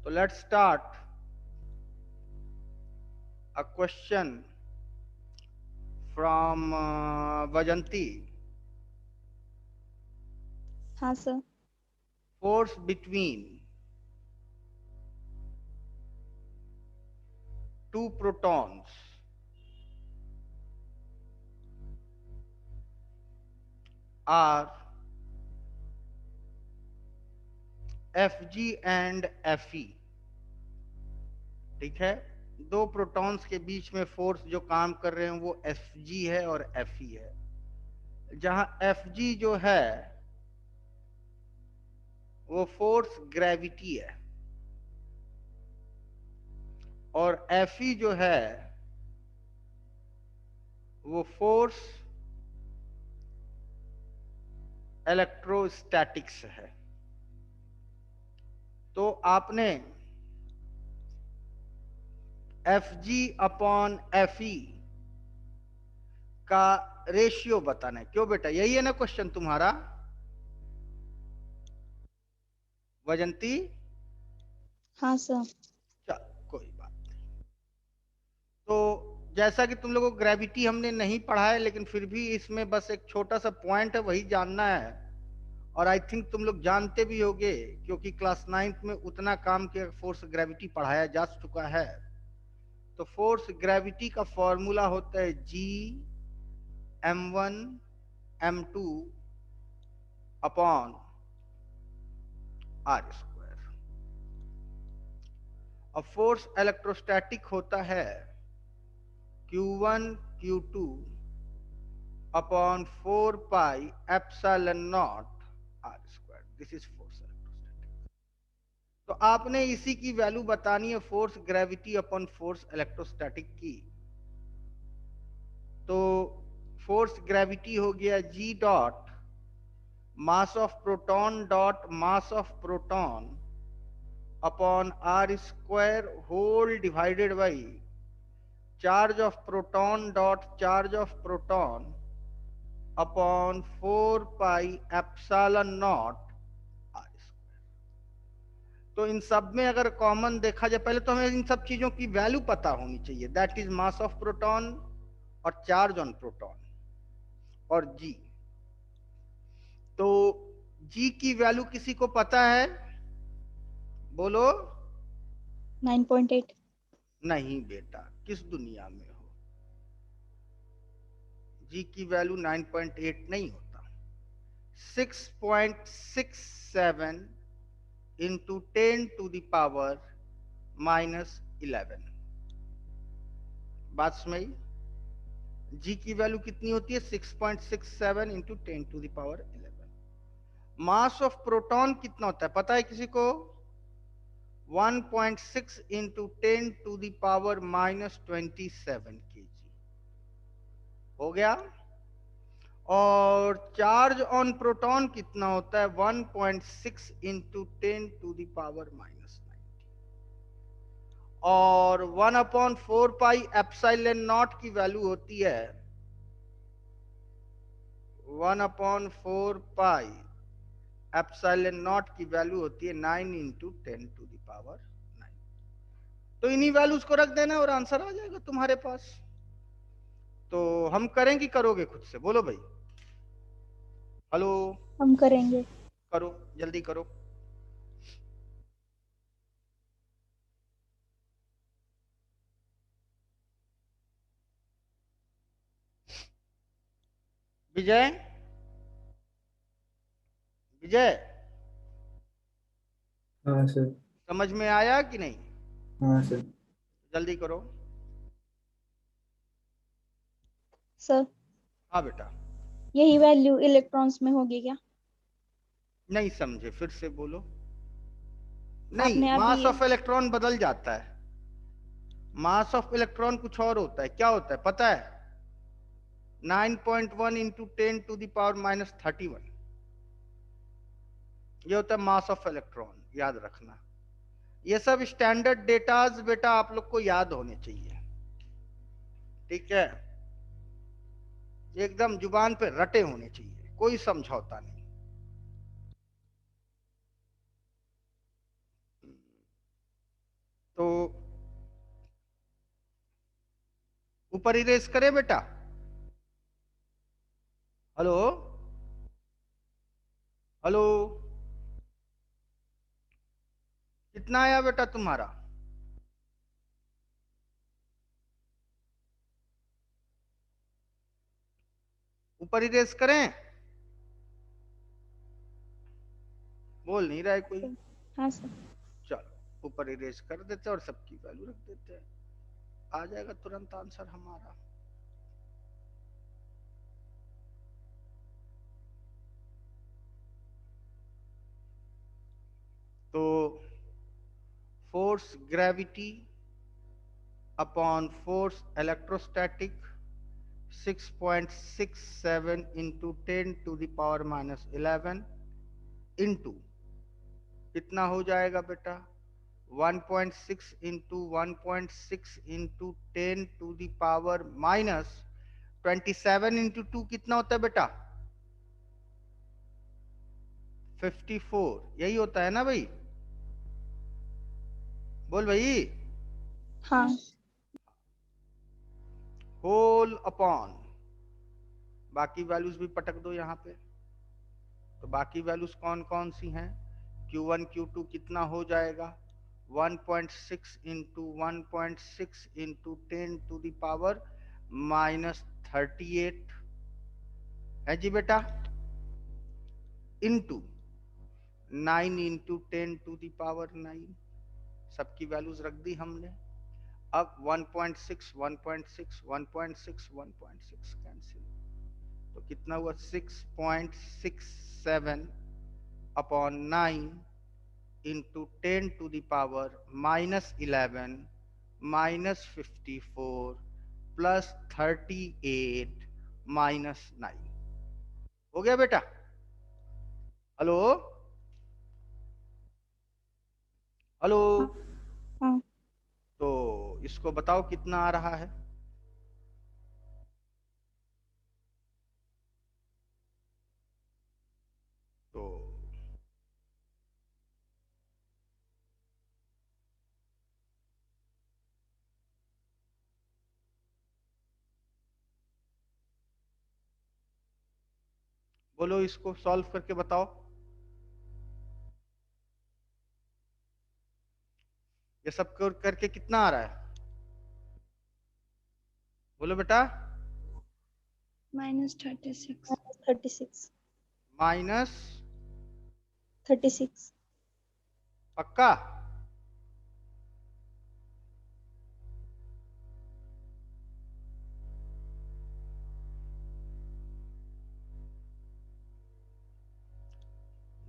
तो let's start a question from Vajanti. हाँ sir. Force between two protons are Fg and Fe. ठीक है, दो प्रोटॉन्स के बीच में फोर्स जो काम कर रहे हैं वो Fg है और Fe है। जहां Fg जो है वो फोर्स ग्रेविटी है और Fe जो है वो फोर्स इलेक्ट्रोस्टैटिक्स है। तो आपने Fg अपॉन Fe का रेशियो बताना है। क्यों बेटा, यही है ना क्वेश्चन तुम्हारा वजंती? हाँ सर। चल कोई बात नहीं। तो जैसा कि तुम लोगों को ग्रेविटी हमने नहीं पढ़ा है, लेकिन फिर भी इसमें बस एक छोटा सा पॉइंट है, वही जानना है। और आई थिंक तुम लोग जानते भी होगे, क्योंकि क्लास 9th में उतना काम के फोर्स ग्रेविटी पढ़ाया जा चुका है। तो फोर्स ग्रेविटी का फॉर्मूला होता है G m1 m2 upon r²। और फोर्स इलेक्ट्रोस्टैटिक होता है Q1 Q2 upon 4πε0 r²। This is force electrostatic. तो आपने इसी की वैल्यू बतानी है, force gravity upon force electrostatic की। तो फोर्स ग्रेविटी हो गया G dot mass of proton dot mass of proton upon r² whole divided by charge of proton dot charge of proton upon 4πε0 r²। तो इन सब में अगर कॉमन देखा जाए, पहले तो हमें इन सब चीजों की वैल्यू पता होनी चाहिए। That is mass of proton और चार्ज ऑन प्रोटॉन और जी। तो जी की वैल्यू किसी को पता है? बोलो। 9.8। नहीं बेटा, किस दुनिया में हो? जी की वैल्यू 9.8 नहीं होता। 6.67 इंटू 10⁻⁻11। बात समझ? जी की वैल्यू कितनी होती है? 6.67 इंटू 10⁻11। मास ऑफ प्रोटॉन कितना होता है पता है किसी को? 1.6 इंटू 10⁻⁻27 kg। हो गया। और चार्ज ऑन प्रोटॉन कितना होता है? 1.6 इंटू 10⁻⁻90। और 1/4πε0 की वैल्यू होती है 1/4πε0 की वैल्यू होती है 9 इंटू 10⁻⁹। तो इन्हीं वैल्यूज को रख देना और आंसर आ जाएगा तुम्हारे पास। तो हम करें कि करोगे खुद से? बोलो भाई। हेलो। हम करेंगे। करो, जल्दी करो। विजय, विजय, हाँ सर। समझ में आया कि नहीं? हाँ सर। जल्दी करो। सर, हाँ बेटा। यही वैल्यू इलेक्ट्रॉन्स में होगी क्या? नहीं समझे, फिर से बोलो। नहीं, आपने अभी मास ये। ऑफ इलेक्ट्रॉन बदल जाता है। मास ऑफ इलेक्ट्रॉन कुछ और होता है। क्या होता है पता है? 9.1 इंटू 10⁻⁻31। ये होता है मास ऑफ इलेक्ट्रॉन, याद रखना। ये सब स्टैंडर्ड डेटाज बेटा आप लोग को याद होने चाहिए, ठीक है? एकदम जुबान पे रटे होने चाहिए, कोई समझौता नहीं। ऊपर इरेज करें बेटा? हेलो हेलो, कितना आया बेटा तुम्हारा? ऊपर इरेज करें? बोल नहीं रहा है कोई। हाँ सर। चलो ऊपर इरेज कर देते हैं और सबकी वैल्यू रख देते हैं, आ जाएगा तुरंत आंसर हमारा। तो force gravity upon force electrostatic 6.67 into 10 to the power minus 11 into कितना हो जाएगा बेटा? 1.6 into 1.6 into 10 to the power minus 27 into 2 कितना होता है बेटा? 54। यही होता है ना भाई? बोल भाई। हाँ। होल अपॉन बाकी वैल्यूज भी पटक दो यहाँ पे। तो बाकी वैल्यूज कौन कौन सी हैं? Q1 Q2 कितना हो जाएगा? 1.6 into 1.6 into 10 to the power minus 38 है जी बेटा, into 9 into 10 to the power 9। सबकी वैल्यूज रख दी हमने। अब 1.6 1.6 1.6 1.6 कैंसिल, तो कितना हुआ? 6.67 upon 9 into 10 to the power minus 11 minus 54 plus 38 minus 9। हो गया बेटा? Hello hello. हाँ। हाँ। तो इसको बताओ कितना आ रहा है? तो बोलो, इसको सॉल्व करके बताओ। ये सब करके कितना आ रहा है? बोलो बेटा। -36। -36। माइनस 36। पक्का?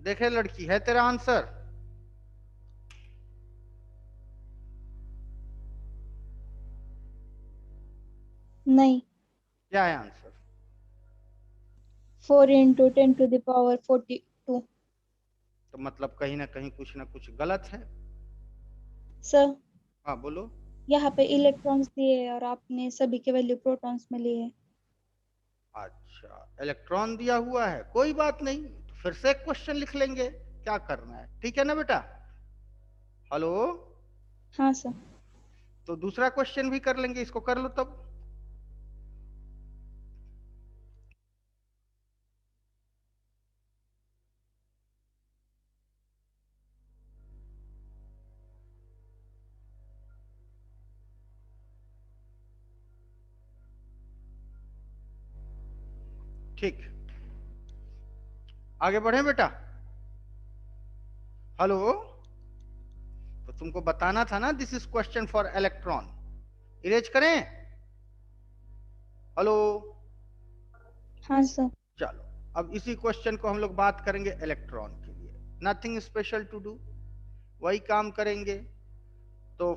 देखे लड़की, है तेरा आंसर? नहीं। क्या है आंसर? 4 इंटू 10⁻42। तो मतलब कहीं ना कुछ गलत है। सर, हाँ बोलो। यहाँ पे इलेक्ट्रॉन्स दिए हैं और आपने सभी के वैल्यू प्रोटॉन्स में लिए हैं। अच्छा, इलेक्ट्रॉन दिया हुआ है, कोई बात नहीं, तो फिर से एक क्वेश्चन लिख लेंगे, क्या करना है, ठीक है ना बेटा? हेलो। हाँ सर। तो दूसरा क्वेश्चन भी कर लेंगे, इसको कर लो तब। ठीक, आगे बढ़े बेटा। हेलो। तो तुमको बताना था ना, this is question for electron. Erase करें? हेलो। हाँ सर। चलो, अब इसी क्वेश्चन को हम लोग बात करेंगे इलेक्ट्रॉन के लिए। नथिंग स्पेशल टू डू, वही काम करेंगे। तो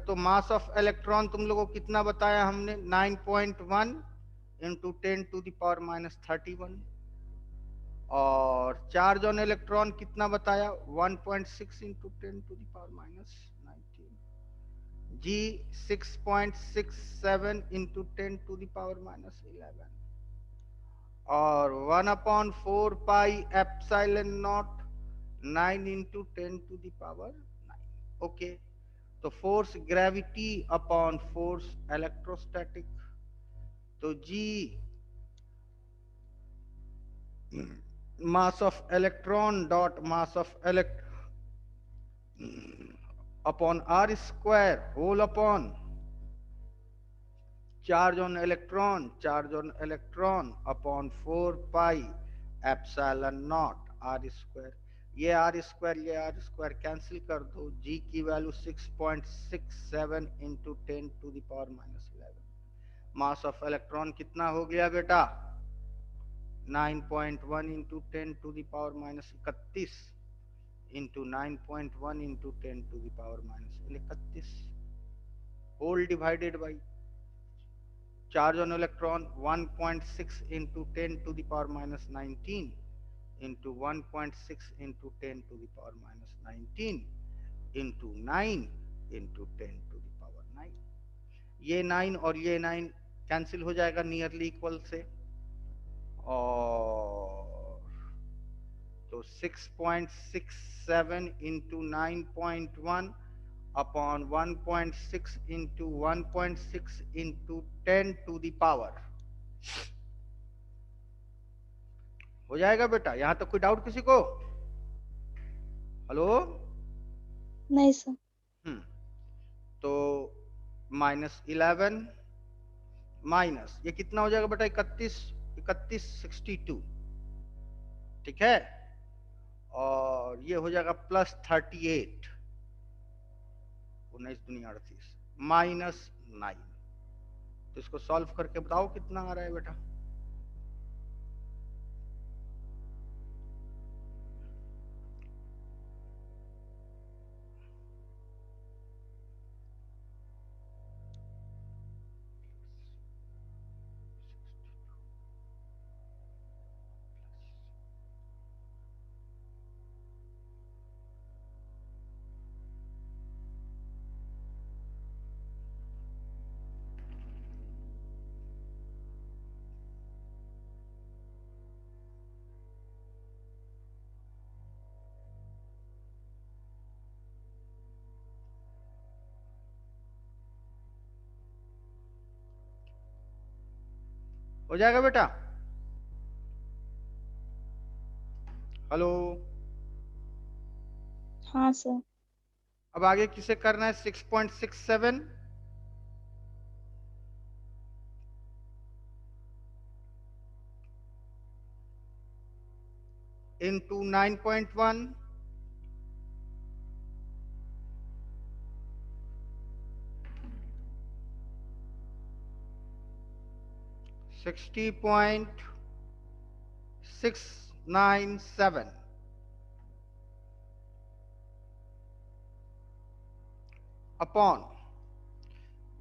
तो मास ऑफ इलेक्ट्रॉन तुम लोगों को कितना बताया हमने? 9.1 into 10 to the power minus 31। और चार्ज ऑन इलेक्ट्रॉन कितना बताया? 1.6 into 10 to the power minus 19। G 6.67 into 10 to the power minus 11। और 1/4 pi epsilon naught 9 into 10 to the power 9। Okay, तो force gravity upon force electrostatic, तो G mass of electron dot mass of upon R square whole upon charge on electron upon 4 pi epsilon naught r square. ये r square cancel कर दो। G की value 6.67 into 10 to the power -11। Mass of electron कितना हो गया बेटा? 9.1 into 10 to the power -31 into 9.1 into 10 to the power -31 divided divided बाई charge on electron 1.6 into 10 to the power -19 into 1.6 into 10 to the power -19 into 9 into 10 to the power 9। ये 9 और ये 9 cancel हो जाएगा नियरली इक्वल से, और तो 6.67 into 9.1 upon 1.6 into 1.6 into 10 to the power हो जाएगा बेटा। यहां तक कोई डाउट किसी को? हेलो? नहीं सर। तो -11 माइनस ये कितना हो जाएगा बेटा? 61 ठीक है, और ये हो जाएगा +38 19 दूनी 38 -9। तो इसको सॉल्व करके बताओ कितना आ रहा है बेटा? हो जाएगा बेटा? हेलो? हाँ सर। अब आगे किसे करना है? 6.67 इंटू 9.1 60.697 अपॉन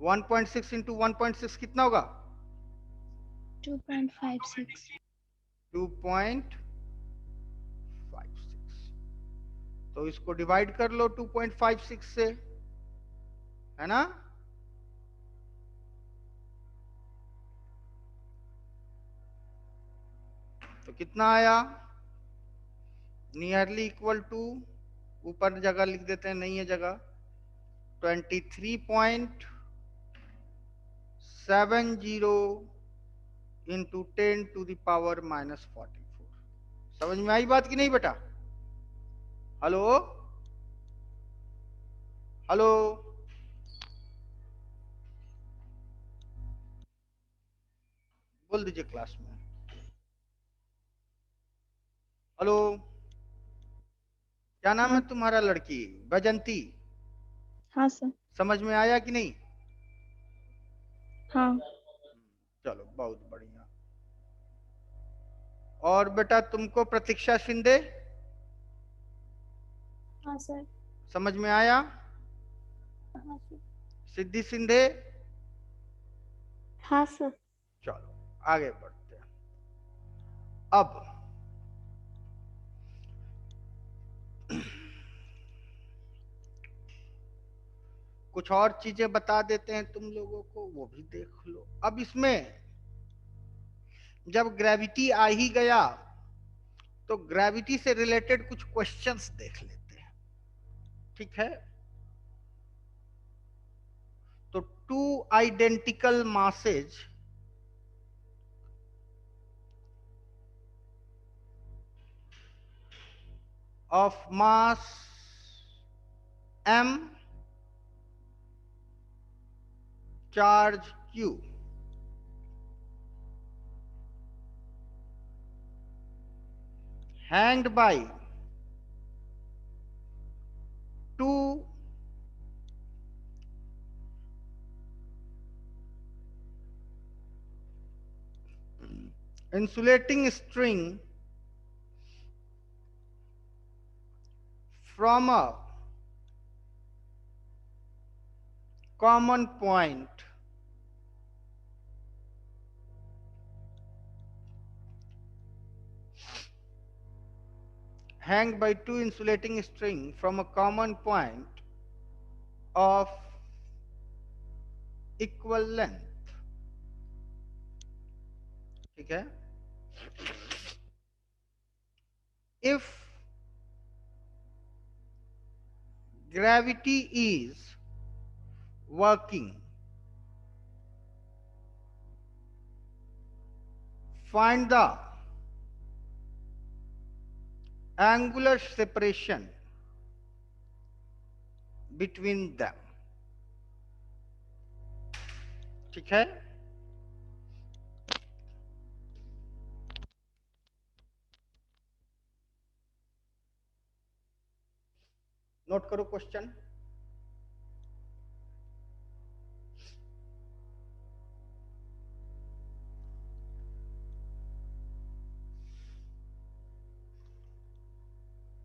1.6 इंटू 1.6 कितना होगा? 2.56। 2.56। तो इसको डिवाइड कर लो 2.56 से, है ना? तो कितना आया? नियरली इक्वल टू, ऊपर जगह लिख देते हैं, नहीं है जगह, 23.70 इंटू 10 टू द पावर -44। समझ में आई बात कि नहीं बेटा? हेलो? हेलो? बोल दीजिए क्लास में। हेलो? क्या नाम है हाँ। तुम्हारा लड़की? बैजंती? हाँ सर। समझ में आया कि नहीं? हाँ। चलो बहुत बढ़िया। और बेटा तुमको प्रतीक्षा शिंदे हाँ सर। समझ में आया? हाँ सर। सिद्धि शिंदे? हाँ सर। चलो आगे बढ़ते हैं। अब कुछ और चीजें बता देते हैं तुम लोगों को, वो भी देख लो। अब इसमें जब ग्रेविटी आ ही गया तो ग्रेविटी से रिलेटेड कुछ क्वेश्चंस देख लेते हैं, ठीक है? तो two identical masses of mass m, charge q, hanged by two insulating string from a common point hanged by two insulating string from a common point of equal length. ठीक है? If gravity is working, find the angular separation between them. ठीक है? Note करो question.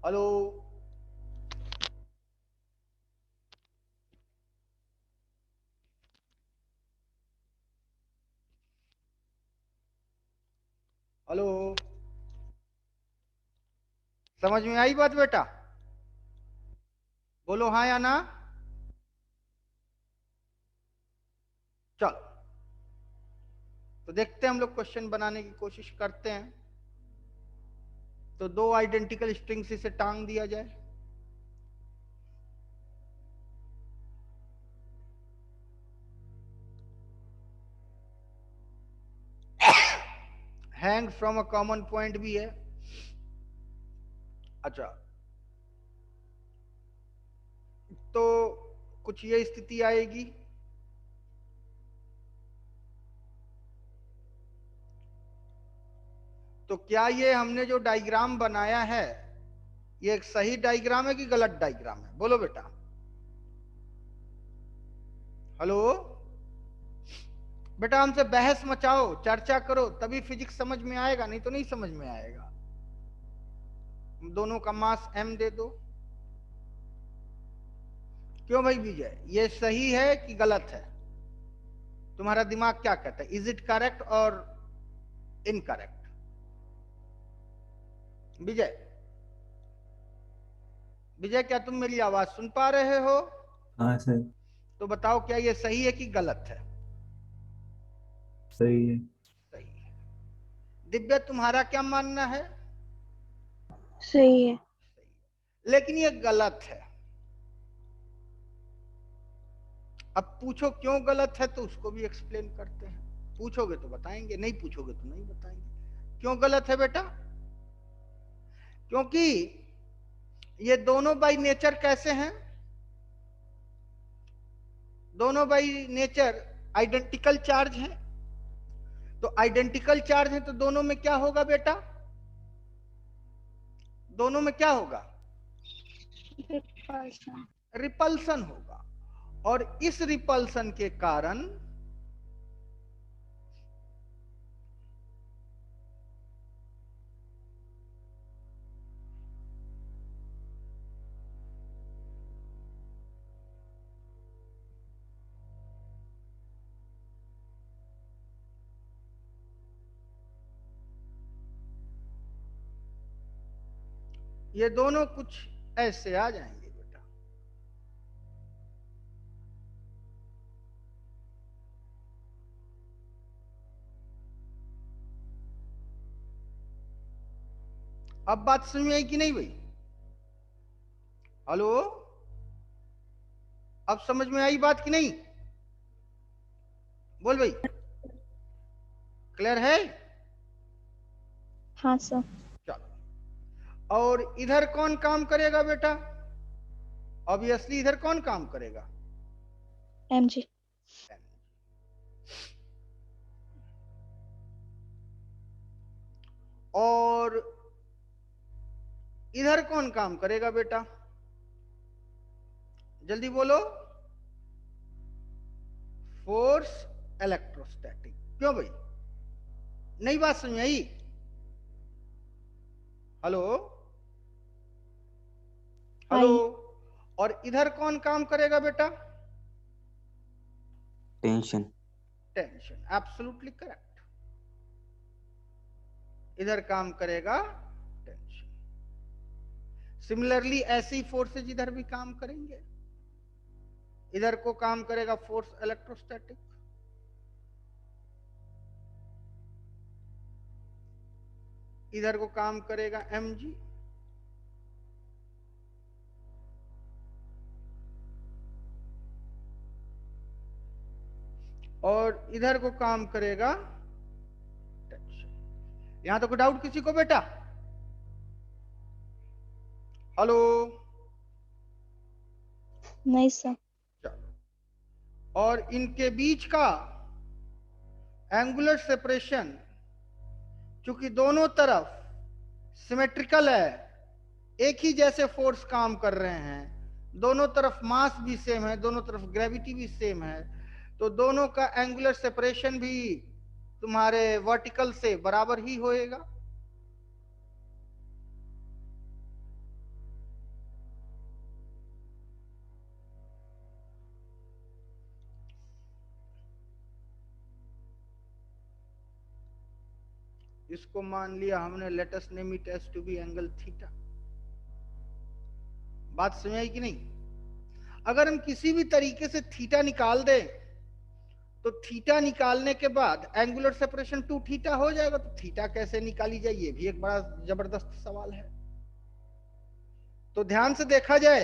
Hello, hello, समझ में आई बात बेटा? बोलो हाँ या ना। चलो, तो देखते हैं, हम लोग क्वेश्चन बनाने की कोशिश करते हैं। तो दो आइडेंटिकल स्ट्रिंग्स इसे टांग दिया जाए। Hang from a common point भी है। अच्छा, तो कुछ ये स्थिति आएगी। तो क्या ये हमने जो डायग्राम बनाया है, ये एक सही डायग्राम है कि गलत डायग्राम है? बोलो बेटा। हेलो बेटा, हमसे बहस मचाओ, चर्चा करो, तभी फिजिक्स समझ में आएगा, नहीं तो नहीं समझ में आएगा। दोनों का मास m दे दो। क्यों भाई विजय, ये सही है कि गलत है? तुम्हारा दिमाग क्या कहता है? इज इट करेक्ट और इनकरेक्ट? विजय, विजय क्या तुम मेरी आवाज सुन पा रहे हो? हाँ सर। तो बताओ, क्या ये सही है कि गलत है? सही है। सही है। दिव्या, तुम्हारा क्या मानना है? सही है। लेकिन ये गलत है। अब पूछो क्यों गलत है, तो उसको भी एक्सप्लेन करते हैं। पूछोगे तो बताएंगे, नहीं पूछोगे तो नहीं बताएंगे। क्यों गलत है बेटा? क्योंकि ये दोनों बाय नेचर कैसे हैं? दोनों बाय नेचर आइडेंटिकल चार्ज हैं। तो आइडेंटिकल चार्ज है, तो दोनों में क्या होगा बेटा? दोनों में क्या होगा? रिपल्शन। रिपल्सन होगा। और इस रिपल्सन के कारण ये दोनों कुछ ऐसे आ जाएंगे बेटा। अब बात समझ में आई कि नहीं भाई? हेलो, अब समझ में आई बात कि नहीं? बोल भाई, क्लियर है? हाँ सर। चलो, और इधर कौन काम करेगा बेटा? ऑब्वियसली इधर कौन काम करेगा? mg। और इधर कौन काम करेगा बेटा? जल्दी बोलो। Force electrostatic. क्यों भाई, नई बात समझ आई? Hello hello. आई। और इधर कौन काम करेगा बेटा? टेंशन। Tension, absolutely correct. इधर काम करेगा टेंशन। सिमिलरली ऐसी फोर्सेज इधर भी काम करेंगे। इधर को काम करेगा फोर्स इलेक्ट्रोस्टैटिक, इधर को काम करेगा mg, और इधर को काम करेगा टेंशन। यहां तो कोई डाउट किसी को बेटा? हेलो। नहीं सर। चलो, और इनके बीच का एंगुलर सेपरेशन, चूंकि दोनों तरफ सिमेट्रिकल है, एक ही जैसे फोर्स काम कर रहे हैं, दोनों तरफ मास भी सेम है, दोनों तरफ ग्रेविटी भी सेम है, तो दोनों का एंगुलर सेपरेशन भी तुम्हारे वर्टिकल से बराबर ही होएगा। इसको मान लिया हमने, let us name it as to be angle theta. बात समझ आई कि नहीं? अगर हम किसी भी तरीके से थीटा निकाल दें, तो थीटा निकालने के बाद एंगुलर सेपरेशन 2 थीटा हो जाएगा। तो थीटा कैसे निकाली जाए, ये भी एक बड़ा जबरदस्त सवाल है। तो ध्यान से देखा जाए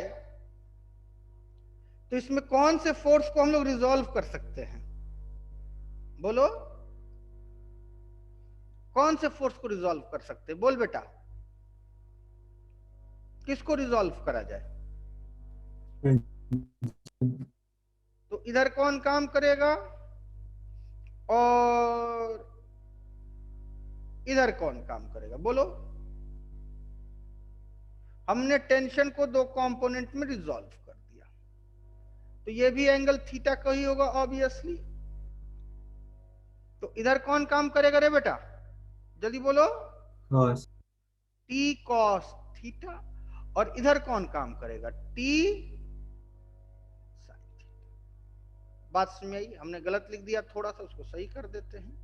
तो इसमें कौन से फोर्स को हम लोग रिजॉल्व कर सकते हैं? बोलो, कौन से फोर्स को रिजॉल्व कर सकते हैं? बोल बेटा, किसको रिजॉल्व करा जाए? तो इधर कौन काम करेगा और इधर कौन काम करेगा? बोलो। हमने टेंशन को 2 कंपोनेंट में रिजॉल्व कर दिया, तो ये भी एंगल थीटा का ही होगा ऑब्वियसली। तो इधर कौन काम करेगा रे बेटा? जल्दी बोलो। cos T cos theta. और इधर कौन काम करेगा? T sine theta. बात समझ आई? हमने गलत लिख दिया थोड़ा सा, उसको सही कर देते हैं।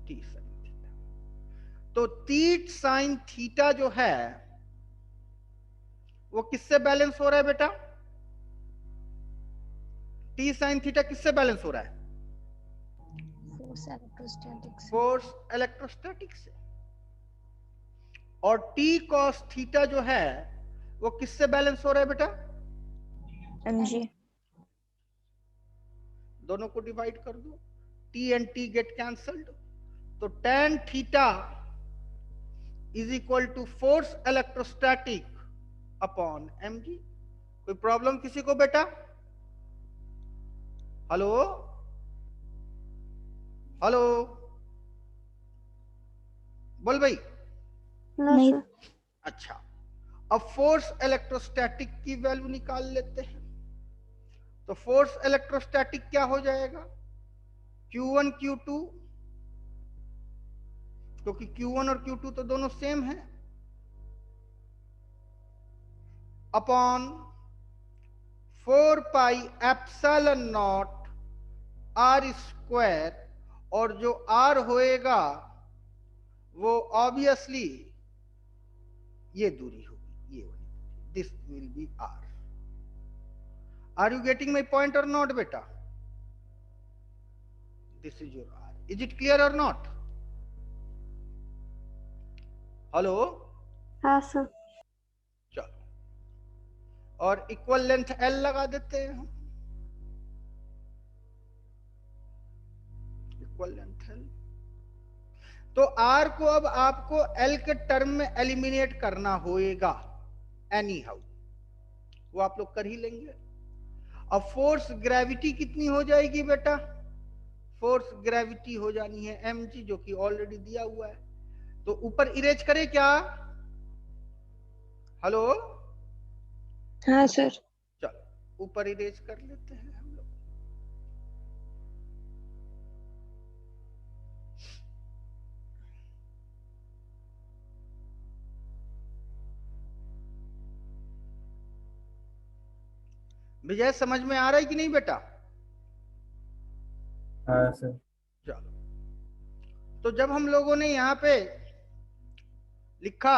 T sine theta. तो टी साइन थीटा जो है वो किससे बैलेंस हो रहा है बेटा? टी साइन थीटा किससे बैलेंस हो रहा है? फोर्स इलेक्ट्रोस्टैटिक से। फोर्स इलेक्ट्रोस्टैटिक से। और टी कॉस थीटा जो है वो किससे बैलेंस हो रहा है बेटा? mg। दोनों को डिवाइड कर दो, T and T get cancelled, तो tan theta is equal to force electrostatic upon mg। कोई प्रॉब्लम किसी को बेटा? हेलो हेलो, बोल भाई। नहीं। अच्छा, अब फोर्स इलेक्ट्रोस्टैटिक की वैल्यू निकाल लेते हैं। तो फोर्स इलेक्ट्रोस्टैटिक क्या हो जाएगा? Q1 Q2, क्योंकि Q1 और Q2 तो दोनों सेम है, upon 4 pi epsilon naught r square, और जो आर होएगा वो ऑब्वियसली ये दूरी होगी, ये वाली, this will be r. Are you getting my point or not बेटा? This is your r. Is it clear और नॉट? हेलो। हाँ सर। चलो, और इक्वल लेंथ L लगा देते हैं हम, इक्वल लेंथ L। तो R को अब आपको L के टर्म में एलिमिनेट करना होएगा एनी हाउ, वो आप लोग कर ही लेंगे। अब फोर्स ग्रेविटी कितनी हो जाएगी बेटा? फोर्स ग्रेविटी हो जानी है mg, जो कि ऑलरेडी दिया हुआ है। तो ऊपर इरेज करें क्या? हेलो, हाँ सर। चलो ऊपर इरेज कर लेते हैं हम लोग। विजय समझ में आ रहा है कि नहीं बेटा? हाँ सर। चलो, तो जब हम लोगों ने यहां पे लिखा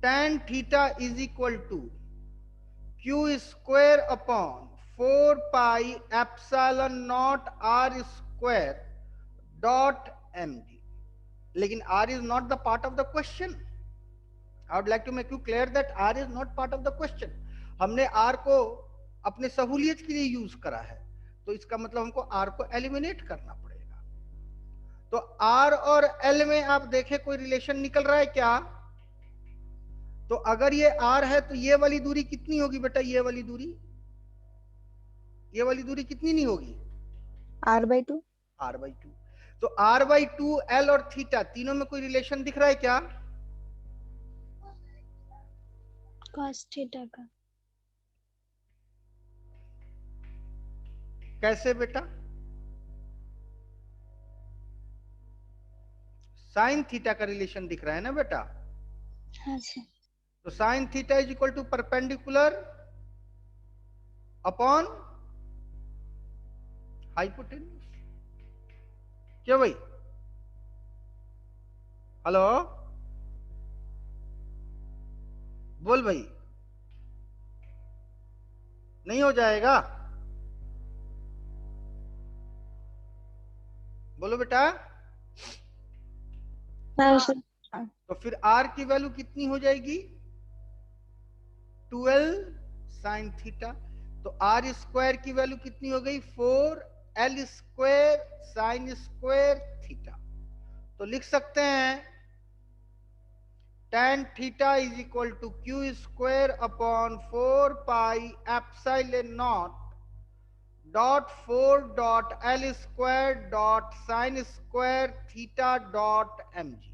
tan theta is equal to q square upon 4 pi epsilon naught r square dot mg, लेकिन r is not the part of the question. I would like to make you clear that r is not part of the question. हमने r को अपने सहूलियत के लिए use करा है, तो इसका मतलब हमको r को एलिमिनेट करना पड़ेगा। तो r और l में आप देखें कोई रिलेशन निकल रहा है क्या? तो अगर ये r है तो ये वाली दूरी कितनी होगी बेटा? ये वाली दूरी कितनी नहीं होगी? r/2। r/2। तो r/2 l और थीटा तीनों में कोई रिलेशन दिख रहा है क्या? cos थीटा का। कैसे बेटा? साइन थीटा का रिलेशन दिख रहा है ना बेटा? हाँ सर। तो sine theta is equal to perpendicular upon hypotenuse. क्या भाई? हेलो, बोल भाई, नहीं हो जाएगा? बोलो बेटा। हाँ सर। तो फिर r की वैल्यू कितनी हो जाएगी? 12 साइन थीटा। तो r स्क्वायर की वैल्यू कितनी हो गई? 4l square sine square theta. तो लिख सकते हैं tan theta is equal to q square upon 4 pi epsilon naught dot 4 dot l square dot sine square theta dot mg।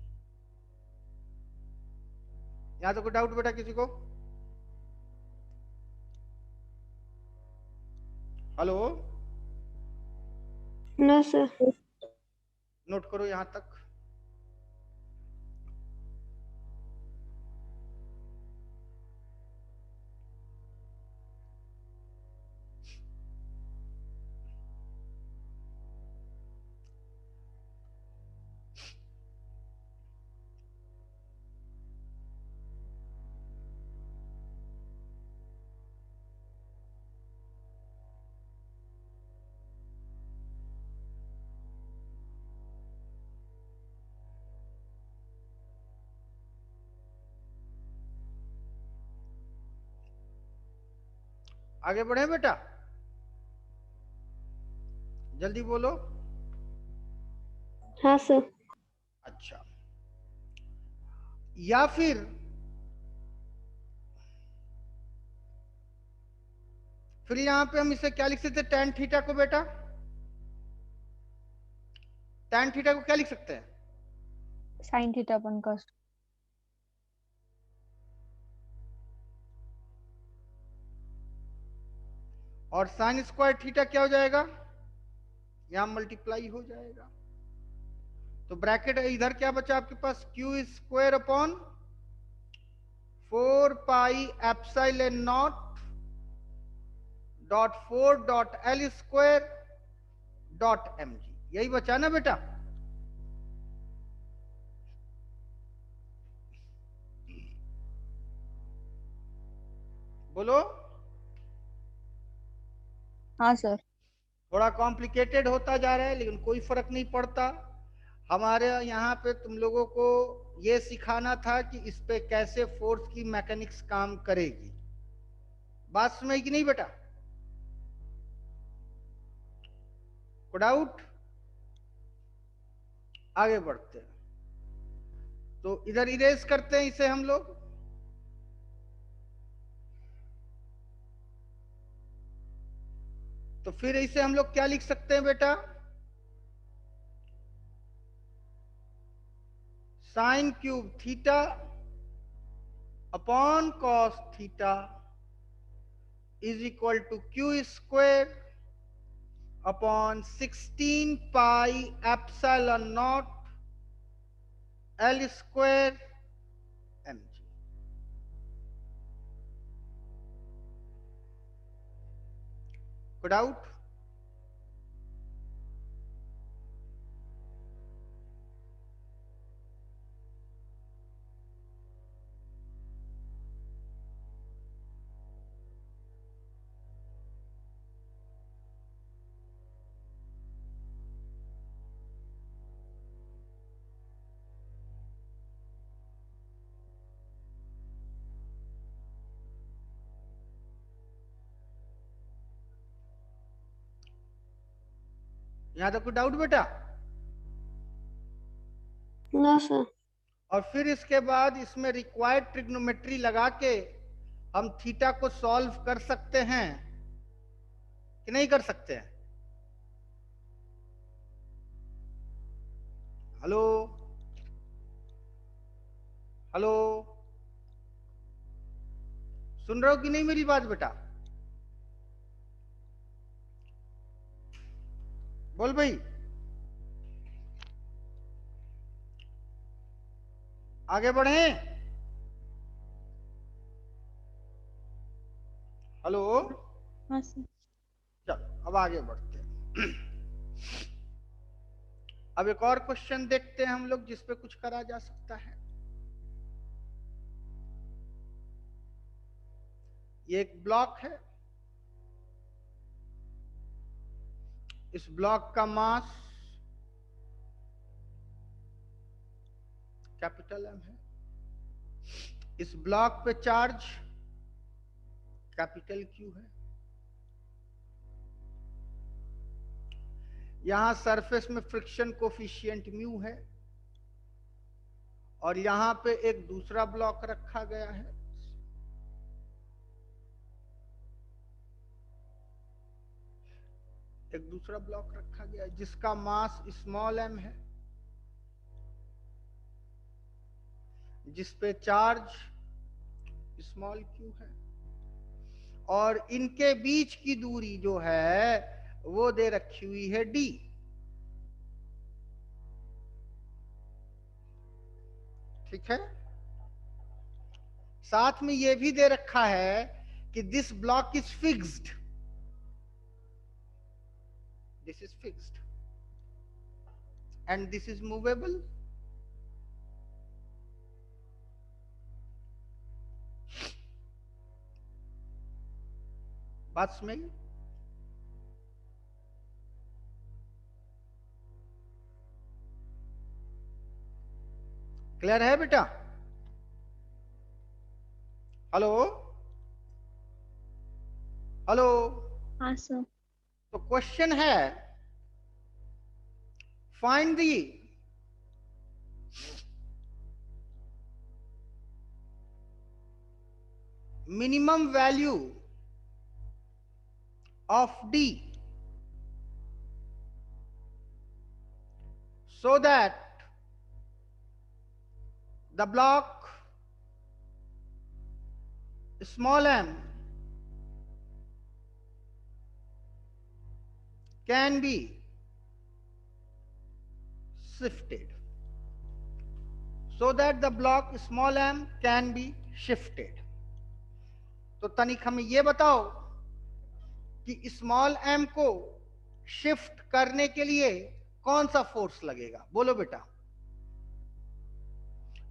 यहां तो कोई डाउट बेटा किसी को? Hello, no sir. नोट करो यहां तक। आगे बढ़े बेटा, जल्दी बोलो। हाँ सर। अच्छा, या फिर यहां पे हम इसे क्या लिख सकते हैं? tan थीटा को बेटा, tan थीटा को क्या लिख सकते हैं? sin थीटा अपन cos। और साइन स्क्वायर थीटा क्या हो जाएगा? यहां मल्टीप्लाई हो जाएगा। तो ब्रैकेट इधर क्या बचा आपके पास? Q square upon 4 pi epsilon naught dot 4 dot l square dot mg। यही बचा ना बेटा? बोलो। हाँ सर। थोड़ा कॉम्प्लिकेटेड होता जा रहा है, लेकिन कोई फर्क नहीं पड़ता। हमारे यहाँ पे तुम लोगों को ये सिखाना था कि इस पे कैसे फोर्स की मैकेनिक्स काम करेगी। बात समझ कि नहीं बेटा? कोई डाउट? आगे बढ़ते हैं। तो इधर इरेज करते हैं इसे हम लोग। तो फिर इसे हम लोग क्या लिख सकते हैं बेटा? Sine cube theta upon cos theta is equal to q square upon 16 pi epsilon naught L square M G. कोई डाउट? यहां तक कोई डाउट बेटा? No sir. और फिर इसके बाद इसमें रिक्वायर्ड ट्रिग्नोमेट्री लगा के हम थीटा को सॉल्व कर सकते हैं कि नहीं कर सकते हैं? हेलो हेलो, सुन रहे हो कि नहीं मेरी बात बेटा? बोल भाई। आगे बढ़े? हेलो। हाँ सर। चलो अब आगे बढ़ते हैं। अब एक और क्वेश्चन देखते हैं हम लोग जिस पे कुछ करा जा सकता है। ये एक ब्लॉक है। इस ब्लॉक का मास कैपिटल एम है। इस ब्लॉक पे चार्ज कैपिटल क्यू है। यहां सरफेस में फ्रिक्शन कोफिशिएंट म्यू है और यहां पे एक दूसरा ब्लॉक रखा गया है। एक दूसरा ब्लॉक रखा गया है जिसका मास स्मॉल एम है, जिस पे चार्ज स्मॉल क्यू है और इनके बीच की दूरी जो है वो दे रखी हुई है डी। ठीक है। साथ में ये भी दे रखा है कि this block is fixed, this is fixed and this is movable. बात समझ? क्लियर है बेटा? Hello hello. हाँ सर। तो क्वेश्चन है find the minimum value of D so that the block small m can be shifted, so that the block small m can be shifted। तो तनिक हमें ये बताओ कि स्मॉल m को शिफ्ट करने के लिए कौन सा फोर्स लगेगा? बोलो बेटा,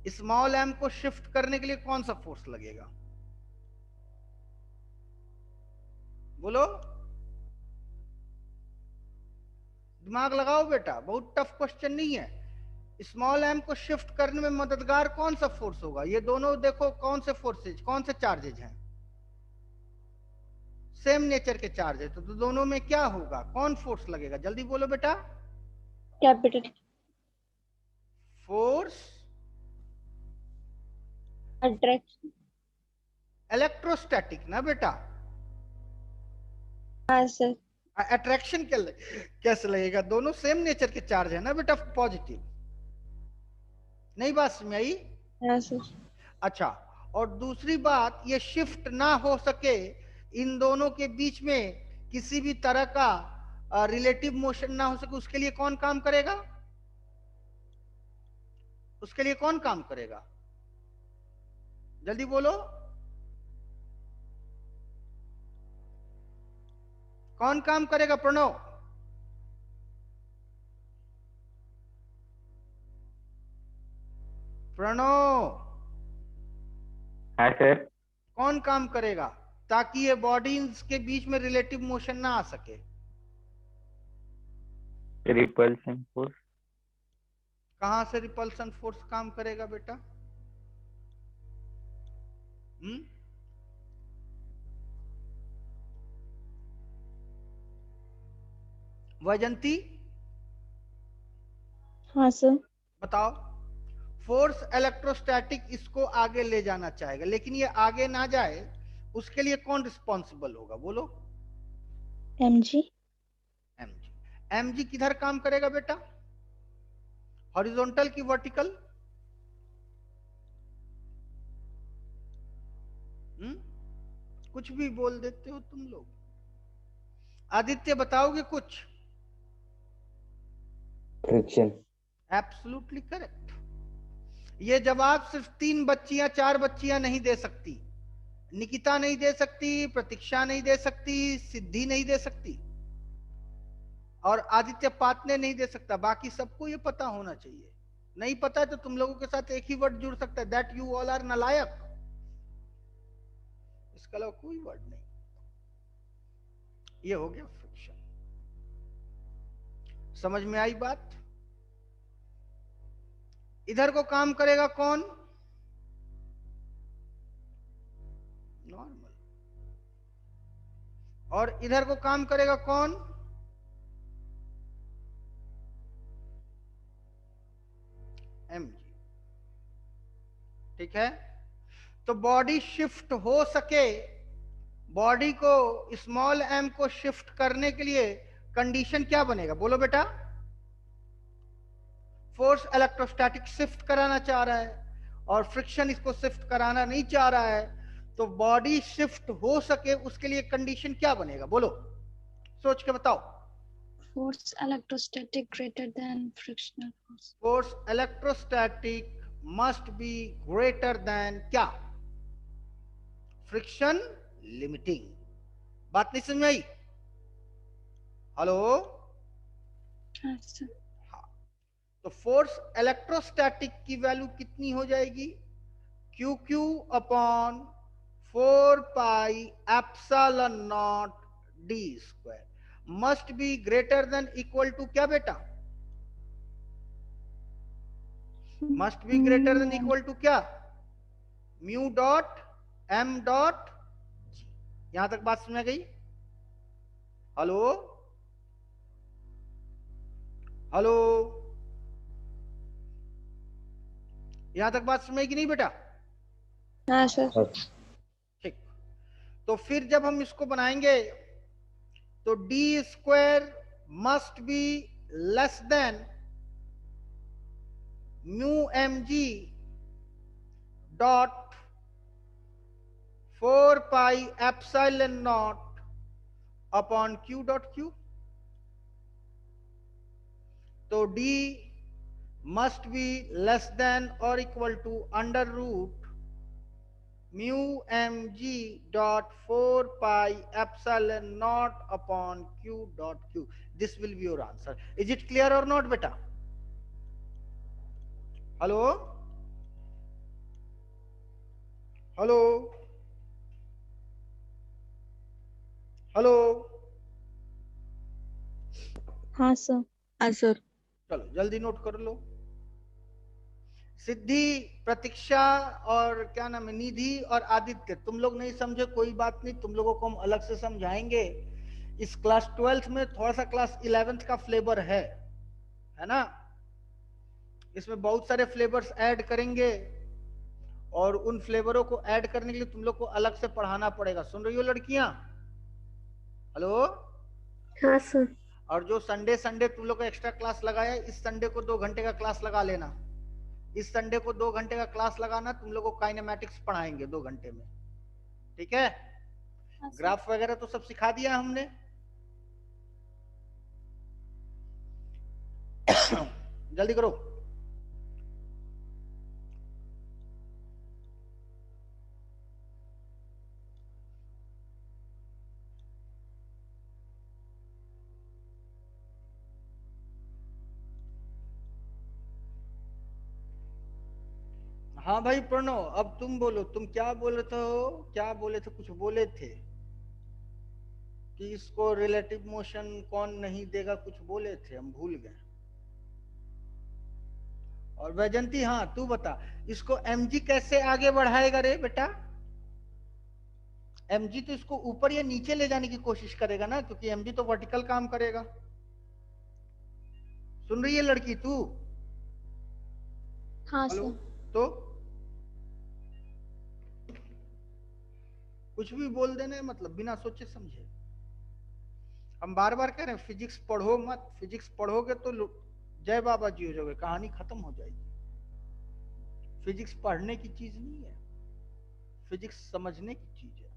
स्मॉल m को शिफ्ट करने के लिए कौन सा फोर्स लगेगा? बोलो, दिमाग लगाओ बेटा, बहुत टफ क्वेश्चन नहीं है। स्मॉल m को शिफ्ट करने में मददगार कौन सा फोर्स होगा? ये दोनों देखो कौन से फोर्सेज, कौन से चार्जेज हैं? सेम नेचर के चार्ज है, तो दोनों में क्या होगा, कौन फोर्स लगेगा, जल्दी बोलो बेटा। Capital force attraction. इलेक्ट्रोस्टैटिक ना बेटा। हाँ सर। अट्रैक्शन कैसे लगेगा, दोनों सेम नेचर के चार्ज है ना बेटा, पॉजिटिव। नहीं बात समझ आई? हाँ सर। अच्छा, और दूसरी बात, ये शिफ्ट ना हो सके इन दोनों के बीच में किसी भी तरह का रिलेटिव मोशन ना हो सके, उसके लिए कौन काम करेगा, उसके लिए कौन काम करेगा, जल्दी बोलो, कौन काम करेगा प्रणव? प्रणव हाँ सर। कौन काम करेगा ताकि ये बॉडीज के बीच में रिलेटिव मोशन ना आ सके? Repulsion force. कहां से रिपल्सन फोर्स काम करेगा बेटा? वैजंती हाँ सर। बताओ। फोर्स इलेक्ट्रोस्टैटिक इसको आगे ले जाना चाहेगा, लेकिन ये आगे ना जाए उसके लिए कौन रिस्पॉन्सिबल होगा, बोलो? mg। एमजी। एमजी किधर काम करेगा बेटा, हॉरिजॉन्टल की वर्टिकल? कुछ भी बोल देते हो तुम लोग। आदित्य बताओगे कुछ? फ्रिक्शन। Absolutely correct. ये जवाब सिर्फ 3 बच्चियां 4 बच्चियां नहीं दे सकती, निकिता नहीं दे सकती, प्रतीक्षा नहीं दे सकती, सिद्धि नहीं दे सकती, और आदित्य पातने नहीं दे सकता, बाकी सबको ये पता होना चाहिए। नहीं पता है तो तुम लोगों के साथ एक ही वर्ड जुड़ सकता है, दैट यू ऑल आर नालायक। इसके अलावा कोई वर्ड नहीं। ये हो गया फ्रिक्शन। समझ में आई बात? इधर को काम करेगा कौन, नॉर्मल, और इधर को काम करेगा कौन, mg। ठीक है, तो बॉडी शिफ्ट हो सके, बॉडी को स्मॉल m को शिफ्ट करने के लिए कंडीशन क्या बनेगा, बोलो बेटा? फोर्स इलेक्ट्रोस्टैटिक शिफ्ट कराना चाह रहा है और फ्रिक्शन इसको शिफ्ट कराना नहीं चाह रहा है, तो बॉडी शिफ्ट हो सके उसके लिए कंडीशन क्या बनेगा, बोलो, सोच के बताओ। Force electrostatic greater than frictional force. Force electrostatic must be greater then क्या, फ्रिक्शन लिमिटिंग। बात नहीं समझ में आई? हेलो? हाँ सर। हाँ, तो फोर्स इलेक्ट्रोस्टैटिक की वैल्यू कितनी हो जाएगी, Q Q upon 4 pi epsilon naught D square must be greater than equal to क्या बेटा, must be greater than equal to क्या, mu dot M dot G. यहां तक बात समझ गई? हेलो? हेलो? यहां तक बात समझ की नहीं बेटा? हाँ सर। ठीक, तो फिर जब हम इसको बनाएंगे तो D square must be less than mu M G dot 4 pi epsilon naught upon Q dot Q. तो D must be less than और equal to under root mu M G dot 4 pi epsilon naught upon Q dot Q. This will be your answer. Is it clear और not बेटा? Hello? Hello? Hello? हाँ sir. हाँ sir. चलो जल्दी note कर लो। सिद्धि, प्रतीक्षा और क्या नाम है, निधि और आदित्य, तुम लोग नहीं समझे कोई बात नहीं, तुम लोगों को हम अलग से समझाएंगे। इस क्लास 12th में थोड़ा सा क्लास 11th का फ्लेवर है ना। इसमें बहुत सारे फ्लेवर्स ऐड करेंगे और उन फ्लेवरों को ऐड करने के लिए तुम लोग को अलग से पढ़ाना पड़ेगा। सुन रही हो लड़कियां? हेलो? हाँ सर। और जो संडे संडे तुम लोग को एक्स्ट्रा क्लास लगाया, इस संडे को 2 घंटे का क्लास लगा लेना। इस संडे को 2 घंटे का क्लास लगाना, तुम लोग को काइनेमेटिक्स पढ़ाएंगे 2 घंटे में, ठीक है? हाँ सर। ग्राफ वगैरह तो सब सिखा दिया हमने। जल्दी करो। हाँ भाई प्रणव, अब तुम बोलो, तुम क्या बोले थे हो, क्या बोले थे, कुछ बोले थे कि इसको रिलेटिव मोशन कौन नहीं देगा, कुछ बोले थे, हम भूल गए। और वैजंती, हाँ तू बता, इसको mg कैसे आगे बढ़ाएगा रे बेटा? mg तो इसको ऊपर या नीचे ले जाने की कोशिश करेगा ना, क्योंकि mg तो वर्टिकल काम करेगा। सुन रही है लड़की तू? हाँ हेलो? सर। तो कुछ भी बोल देना है, मतलब बिना सोचे समझे। हम बार बार कह रहे हैं फिजिक्स पढ़ो मत, फिजिक्स पढ़ोगे तो जय बाबा जी हो जाओगे, कहानी खत्म हो जाएगी। फिजिक्स पढ़ने की चीज नहीं है, फिजिक्स समझने की चीज है।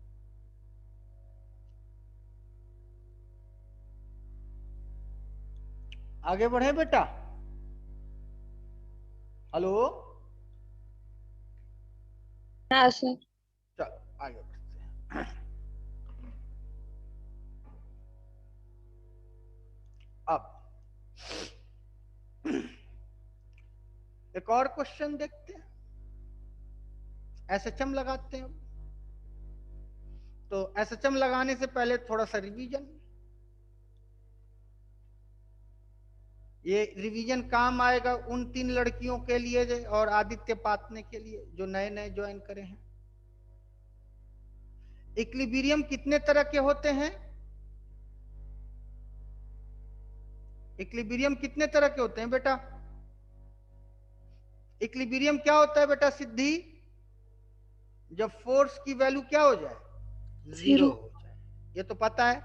आगे बढ़े बेटा? हेलो? हाँ सर। चल आगे बढ़ते हैं। अब एक और क्वेश्चन देखते हैं, एसएचएम लगाते हैं। तो एसएचएम लगाने से पहले थोड़ा सा रिवीजन। ये रिवीजन काम आएगा उन 3 लड़कियों के लिए और आदित्य पातने के लिए जो नए नए ज्वाइन करे हैं। इक्विलिब्रियम कितने तरह के होते हैं? इक्विलिब्रियम कितने तरह के होते हैं बेटा? इक्विलिब्रियम क्या होता है बेटा सिद्धि? जब फोर्स की वैल्यू क्या हो जाए? 0 हो जाए। ये तो पता है।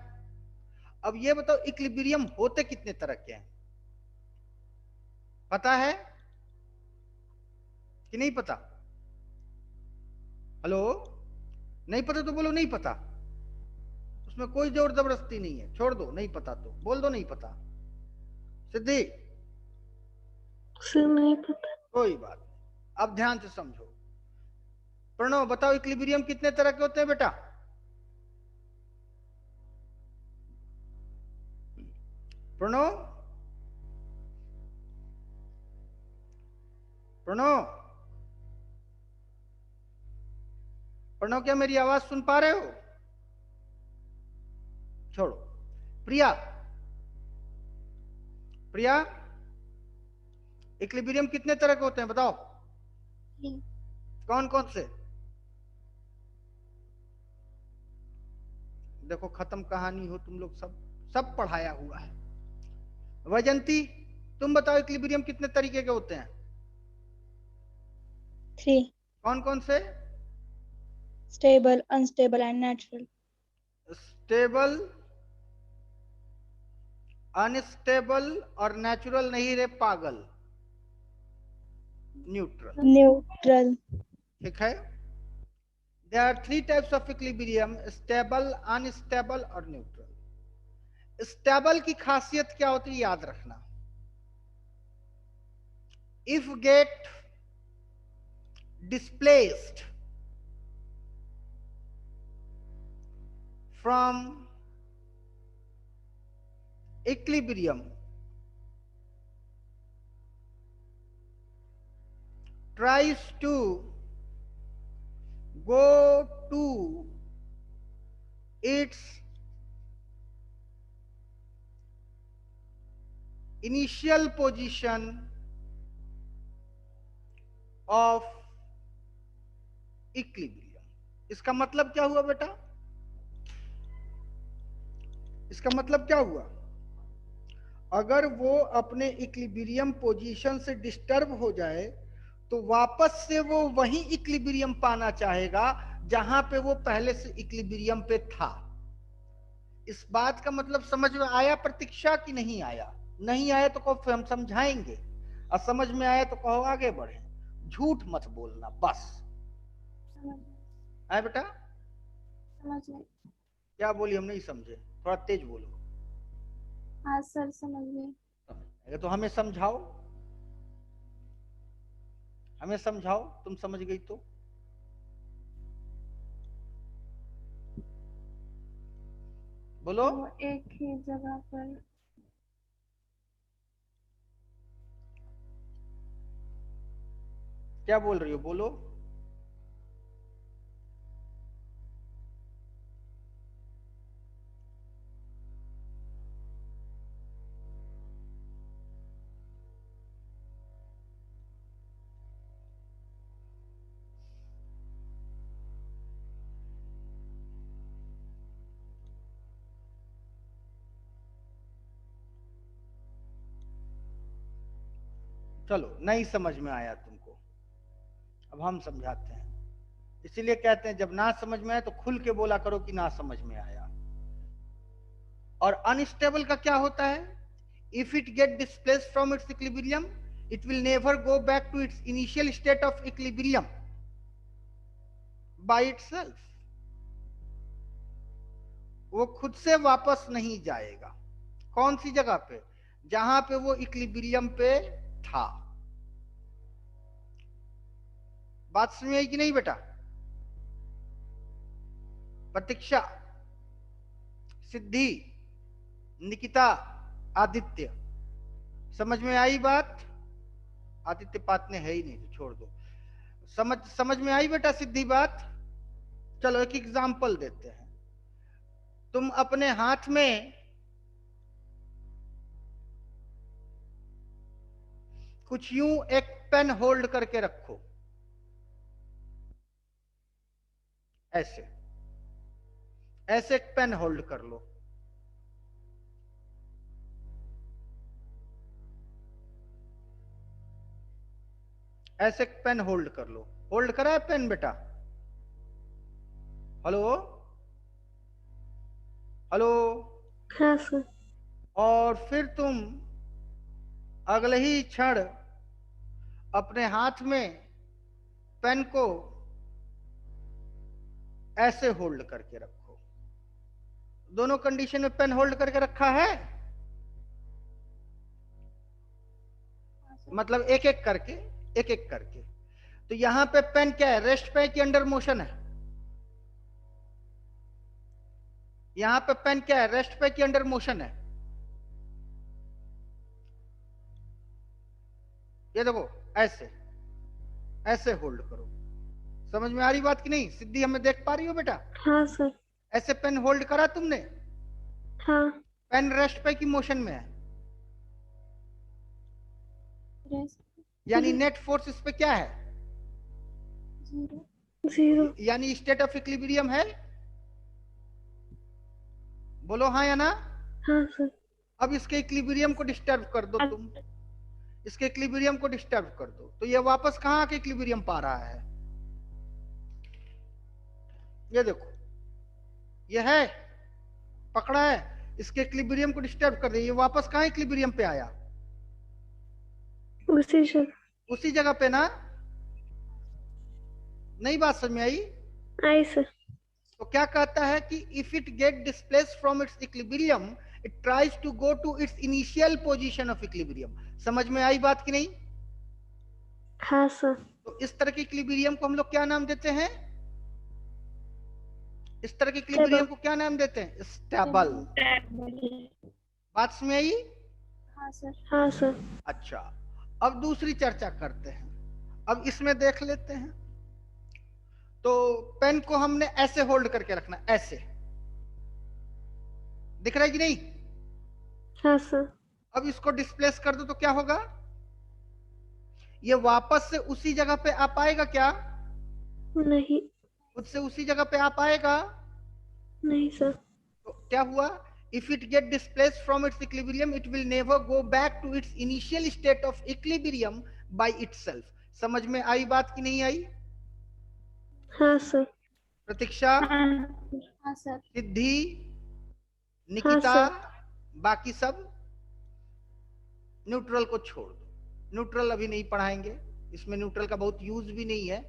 अब ये बताओ इक्विलिब्रियम होते कितने तरह के हैं? पता है कि नहीं पता? हेलो? नहीं पता तो बोलो नहीं पता, उसमें कोई जोर जबरदस्ती नहीं है, छोड़ दो, नहीं पता तो बोल दो नहीं पता। सिद्धि? सर नहीं पता। कोई बात नहीं, अब ध्यान से समझो। प्रणव बताओ इक्विलिब्रियम कितने तरह के होते हैं बेटा? प्रणव? प्रणव? प्रणव क्या मेरी आवाज सुन पा रहे हो? छोड़ो। प्रिया? प्रिया, इक्विलिब्रियम कितने तरह के होते हैं बताओ? कौन कौन से? देखो खत्म कहानी हो तुम लोग, सब सब पढ़ाया हुआ है। वैजंती तुम बताओ इक्विलिब्रियम कितने तरीके के होते हैं? 3। कौन कौन से? Stable, unstable and natural. Stable, unstable और नेचुरल नहीं रे पागल, न्यूट्रल। न्यूट्रल। ठीक है। There are 3 types of equilibrium: stable, unstable और neutral। स्टेबल की खासियत क्या होती है याद रखना। If get displaced from equilibrium, tries to go to its initial position of equilibrium. इसका मतलब क्या हुआ बेटा? इसका मतलब क्या हुआ? अगर वो अपने इक्विलिब्रियम पोजीशन से डिस्टर्ब हो जाए तो वापस से वो वही इक्विलिब्रियम पाना चाहेगा जहां पे वो पहले से इक्विलिब्रियम पे था। इस बात का मतलब समझ में आया प्रतीक्षा कि नहीं आया? नहीं आया तो कहो हम समझाएंगे, और समझ में आया तो कहो आगे बढ़े। झूठ मत बोलना बस। समझ आए बेटा? समझ गए। क्या बोली? हम नहीं समझे, थोड़ा तेज बोलो। हाँ सर समझ गए। अगर तो हमें समझाओ, हमें समझाओ, तुम समझ गई तो। बोलो। तो एक ही जगह पर क्या बोल रही हो? बोलो। चलो, नहीं समझ में आया तुमको, अब हम समझाते हैं। इसीलिए कहते हैं जब ना समझ में आए तो खुल के बोला करो कि ना समझ में आया। और अनस्टेबल का क्या होता है? If it get displaced from its equilibrium it will never go back to its initial state of equilibrium by itself. वो खुद से वापस नहीं जाएगा। कौन सी जगह पे? जहां पे वो इक्विलिब्रियम पे था। बात समझ में आई कि नहीं बेटा? प्रतीक्षा, सिद्धि, निकिता, आदित्य, समझ में आई बात? आदित्य पातने है ही नहीं तो छोड़ दो। समझ में आई बेटा सिद्धि बात? चलो एक एग्जांपल देते हैं। तुम अपने हाथ में कुछ यूं एक पेन होल्ड करके रखो, ऐसे ऐसे एक पेन होल्ड कर लो। ऐसे एक पेन होल्ड कर लो। होल्ड करा है पेन बेटा? Hello hello. हाँ सर। और फिर तुम अगले ही क्षण अपने हाथ में पेन को ऐसे होल्ड करके रखो। दोनों कंडीशन में पेन होल्ड करके रखा है, मतलब एक एक करके, एक एक करके। तो यहां पे पेन क्या है? रेस्ट पे कि अंडर मोशन है? यहां पे पेन क्या है? रेस्ट पे कि अंडर मोशन है? ये देखो, ऐसे ऐसे होल्ड करो। समझ में आ रही बात कि नहीं? सिद्धि हमें देख पा रही हो बेटा? हाँ सर। ऐसे पेन होल्ड करा तुमने? हाँ। पेन रेस्ट पे की मोशन में है? रेस्ट यानी नेट फोर्स इस पे क्या है? जीरो। जीरो। यानी स्टेट ऑफ इक्विलिब्रियम है। बोलो हाँ या ना? हाँ सर। अब इसके इक्विलिब्रियम को डिस्टर्ब कर दो तुम, इसके इक्विलिब्रियम को डिस्टर्ब कर दो तो ये वापस कहां आके इक्विलिब्रियम पा रहा है? ये देखो, ये है, पकड़ा है, इसके इक्विलिब्रियम को डिस्टर्ब कर दिया, ये वापस कहां इक्विलिब्रियम पे आया? उसी जगह। उसी जगह पे ना? नई बात समझ में आई? आई सर। तो क्या कहता है कि if it get displaced from its equilibrium it tries to go to its initial position of equilibrium. समझ में आई बात कि नहीं? हाँ सर। तो इस तरह के इक्विलिब्रियम को हम लोग क्या नाम देते हैं? इस तरह के इक्विलिब्रियम को क्या नाम देते हैं? स्टेबल। बात समझ में आई? हाँ सर। हाँ सर। अच्छा, अब दूसरी चर्चा करते हैं। अब इसमें देख लेते हैं। तो पेन को हमने ऐसे होल्ड करके रखना, ऐसे। दिख रहा है कि नहीं? हाँ सर। अब इसको डिस्प्लेस कर दो तो क्या होगा? ये वापस से उसी जगह पे आ पाएगा क्या? नहीं। खुद से उसी जगह पे आ पाएगा? नहीं सर। तो क्या हुआ? If it get displaced from its equilibrium, it will never go back to its initial state of equilibrium by itself. समझ में आई बात की नहीं आई? हाँ सर। प्रतीक्षा, हाँ सर। सिद्धि, हाँ निकिता, सर। बाकी सब न्यूट्रल को छोड़ दो। न्यूट्रल अभी नहीं पढ़ाएंगे, इसमें न्यूट्रल का बहुत यूज भी नहीं है।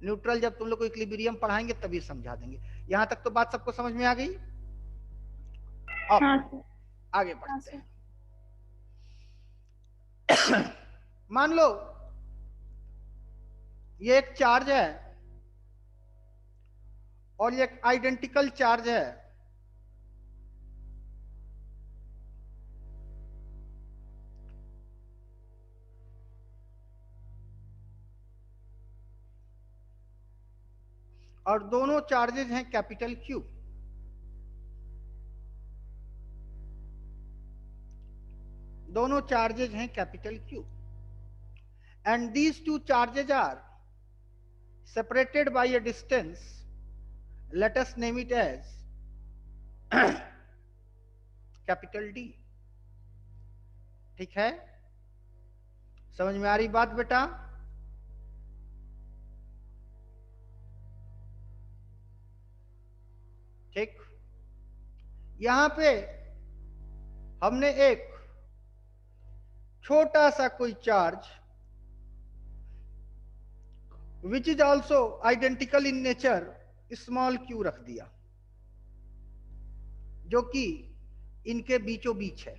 न्यूट्रल जब तुम लोग को इक्विलिब्रियम पढ़ाएंगे तभी समझा देंगे। यहां तक तो बात सबको समझ में आ गई? अब हाँ सर। आगे बढ़ते हैं। मान लो ये एक चार्ज है और ये एक आइडेंटिकल चार्ज है। और दोनों चार्जेस हैं कैपिटल क्यू। दोनों चार्जेस हैं capital Q and these two charges are separated by a distance, let us name it as capital D। ठीक है, समझ में आ रही बात बेटा? ठीक, यहां पे हमने एक छोटा सा कोई charge which is also identical in nature small q रख दिया, जो कि इनके बीचों बीच है।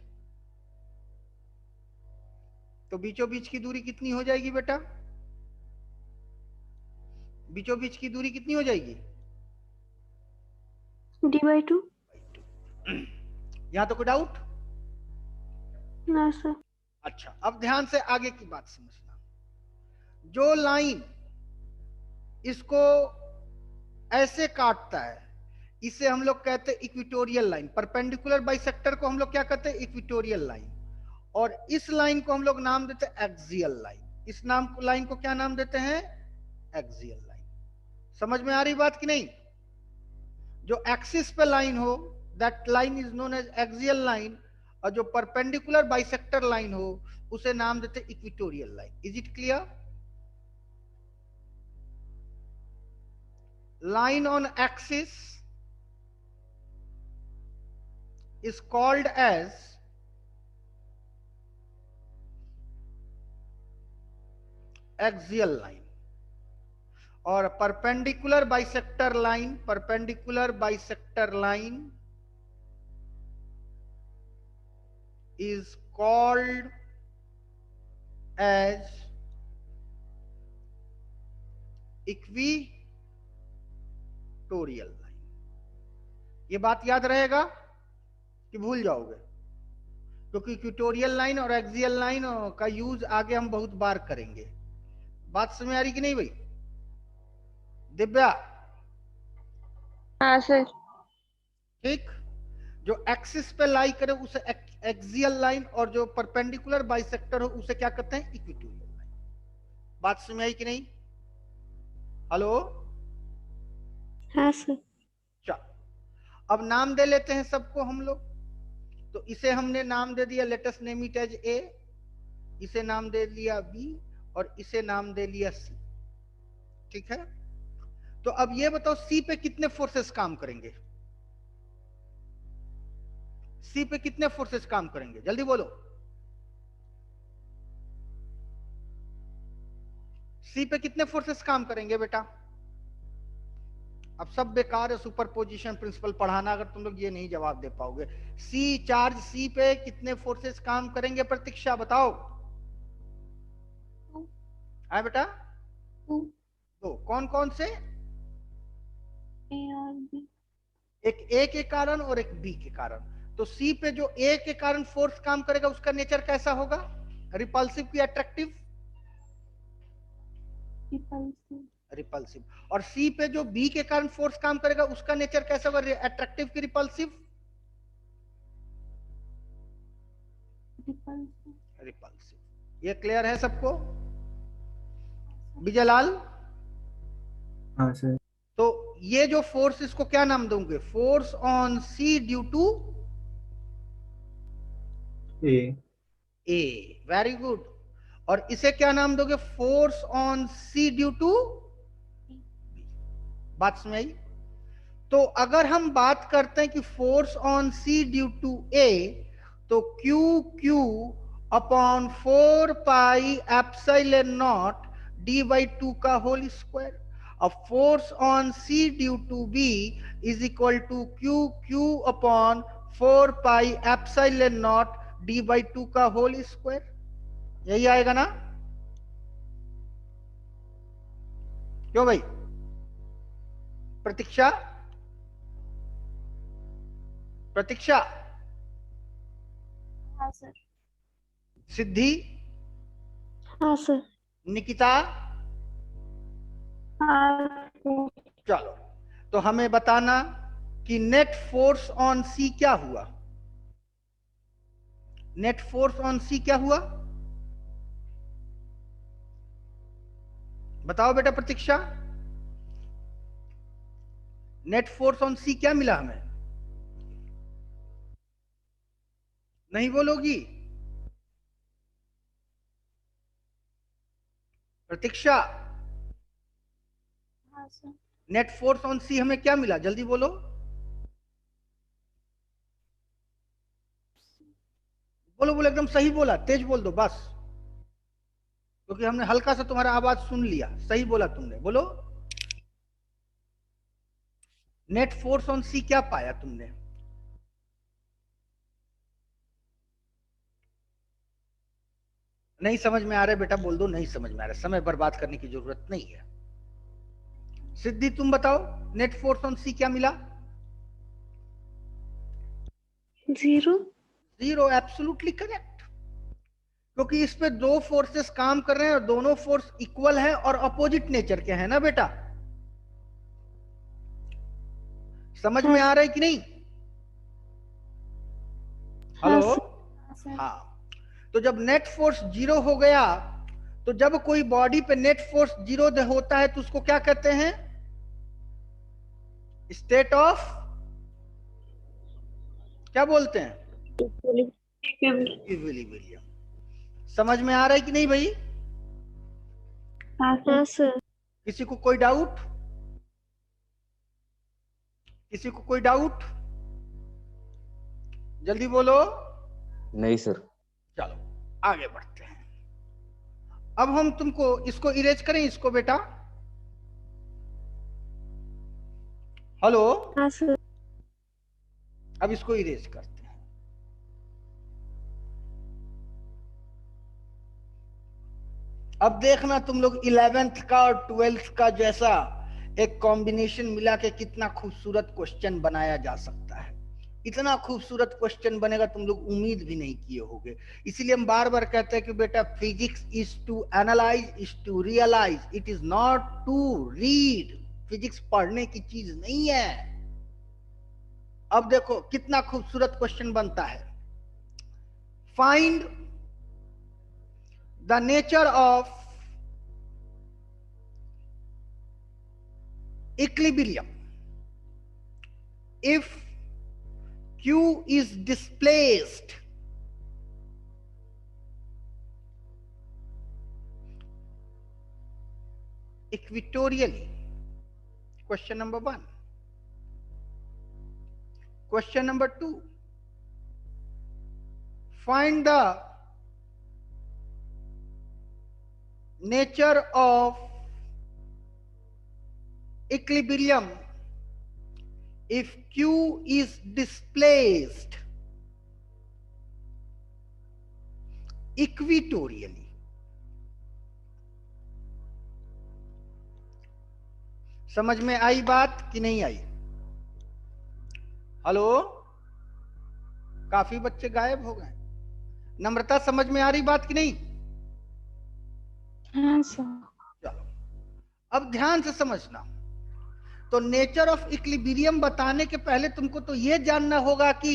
तो बीचों बीच की दूरी कितनी हो जाएगी बेटा? बीचों बीच की दूरी कितनी हो जाएगी? D/2। यहां तो कोई डाउट? ना सर। अच्छा, अब ध्यान से आगे की बात समझना। जो लाइन इसको ऐसे काटता है इसे हम लोग कहते हैं इक्विटोरियल लाइन। परपेंडिकुलर बाइसेक्टर को हम लोग क्या कहते हैं? Equatorial line. और इस लाइन को हम लोग नाम देते हैं एक्सियल लाइन। इस लाइन को क्या नाम देते हैं? Axial line. समझ में आ रही बात कि नहीं? जो एक्सिस पे लाइन हो that line is known as axial line, और जो परपेंडिकुलर बाइसेक्टर लाइन हो उसे नाम देते हैं equatorial line. Is it clear? Line on axis is called as axial line, और perpendicular bisector line is called as equatorial line. ये बात याद रहेगा कि भूल जाओगे? क्योंकि इक्विटोरियल लाइन और एक्सियल लाइन का यूज आगे हम बहुत बार करेंगे। बात समझ आ रही कि नहीं भाई? दिव्या? हाँ सर। ठीक, जो एक्सिस पे लाई करे उसे एक्सियल लाइन, और जो परपेंडिकुलर बाइसेक्टर हो उसे क्या कहते हैं? Equatorial line. बात समझ आई कि नहीं? हेलो? हाँ सर। चल, अब नाम दे लेते हैं सबको हम लोग। तो इसे हमने नाम दे दिया, let us name it as A, इसे नाम दे लिया बी, और इसे नाम दे लिया सी। ठीक है, तो अब ये बताओ सी पे कितने फोर्सेस काम करेंगे? सी पे कितने फोर्सेस काम करेंगे? जल्दी बोलो। सी पे कितने फोर्सेस काम करेंगे बेटा? अब सब बेकार है सुपरपोजिशन प्रिंसिपल पढ़ाना अगर तुम लोग ये नहीं जवाब दे पाओगे। सी चार्ज सी पे कितने फोर्सेस काम करेंगे? प्रतीक्षा बताओ। है बेटा? दो। कौन कौन से? ए और बी। एक ए के कारण और एक बी के कारण। तो सी पे जो ए के कारण फोर्स काम करेगा उसका नेचर कैसा होगा? रिपल्सिव की अट्रैक्टिव? रिपल्सिव। और सी पे जो बी के कारण फोर्स काम करेगा उसका नेचर कैसा होगा? अट्रैक्टिव की रिपल्सिव? रिपल्सिव। ये क्लियर है सबको? विजयलाल, हाँ सर। तो ये जो फोर्स, इसको क्या नाम दोगे? Force on C due to A. A, very good. और इसे क्या नाम दोगे? Force on C due to, बात समझ आई? तो अगर हम बात करते हैं कि force on C due to A, तो Q Q upon 4 pi epsilon naught D by 2 का होल स्क्वायर। अब force on C due to B is equal to Q Q upon 4 pi epsilon naught D by 2 का whole square. यही आएगा ना? क्यों भाई? प्रतीक्षा, प्रतीक्षा, हाँ सर। सिद्धि, हाँ सर। निकिता, हाँ चलो तो हमें बताना कि नेट फोर्स ऑन सी क्या हुआ? नेट फोर्स ऑन सी क्या हुआ? बताओ बेटा प्रतीक्षा, नेट फोर्स ऑन सी क्या मिला हमें? नहीं बोलोगी प्रतीक्षा? हाँ सर। नेट फोर्स ऑन सी हमें क्या मिला? जल्दी बोलो, बोलो बोलो, एकदम सही बोला, तेज बोल दो बस, क्योंकि हमने हल्का सा तुम्हारा आवाज सुन लिया। सही बोला तुमने, बोलो। नेट फोर्स ऑन सी क्या पाया तुमने? नहीं समझ में आ रहा है बेटा, बोल दो नहीं समझ में आ रहा है, समय बर्बाद करने की जरूरत नहीं है। सिद्धि तुम बताओ, नेट फोर्स ऑन सी क्या मिला? 0। 0, एब्सोल्युटली करेक्ट, क्योंकि इस पे दो फोर्सेस काम कर रहे हैं और दोनों फोर्स इक्वल हैं और अपोजिट नेचर के हैं ना बेटा। समझ में आ रहा है कि नहीं? हेलो? हाँ, तो जब नेट फोर्स 0 हो गया, तो जब कोई बॉडी पे नेट फोर्स 0 होता है तो उसको क्या कहते हैं? स्टेट ऑफ, क्या बोलते हैं? इक्विलिब्रियम। समझ में आ रहा है कि नहीं भाई? हाँ सर। किसी को कोई डाउट? किसी को कोई डाउट? जल्दी बोलो। नहीं सर। चलो आगे बढ़ते हैं। अब हम तुमको इसको इरेज करें, इसको बेटा। हेलो? हाँ सर। अब इसको इरेज करते हैं। अब देखना तुम लोग 11th का और 12th का जैसा एक कॉम्बिनेशन मिला के कितना खूबसूरत क्वेश्चन बनाया जा सकता है। इतना खूबसूरत क्वेश्चन बनेगा तुम लोग उम्मीद भी नहीं किए होंगे। इसीलिए हम बार बार कहते हैं कि बेटा physics is to analyse, is to realise, it is not to read. Physics पढ़ने की चीज नहीं है। अब देखो कितना खूबसूरत क्वेश्चन बनता है। Find the nature of equilibrium if Q is displaced equatorially. Question number 1. Question number 2. Find the nature of equilibrium if Q is displaced equatorially. समझ में आई बात कि नहीं आई? हेलो? काफी बच्चे गायब हो गए। नम्रता समझ में आ रही बात कि नहीं? हाँ सर। चलो अब ध्यान से समझना। तो नेचर ऑफ इक्विलिब्रियम बताने के पहले तुमको तो यह जानना होगा कि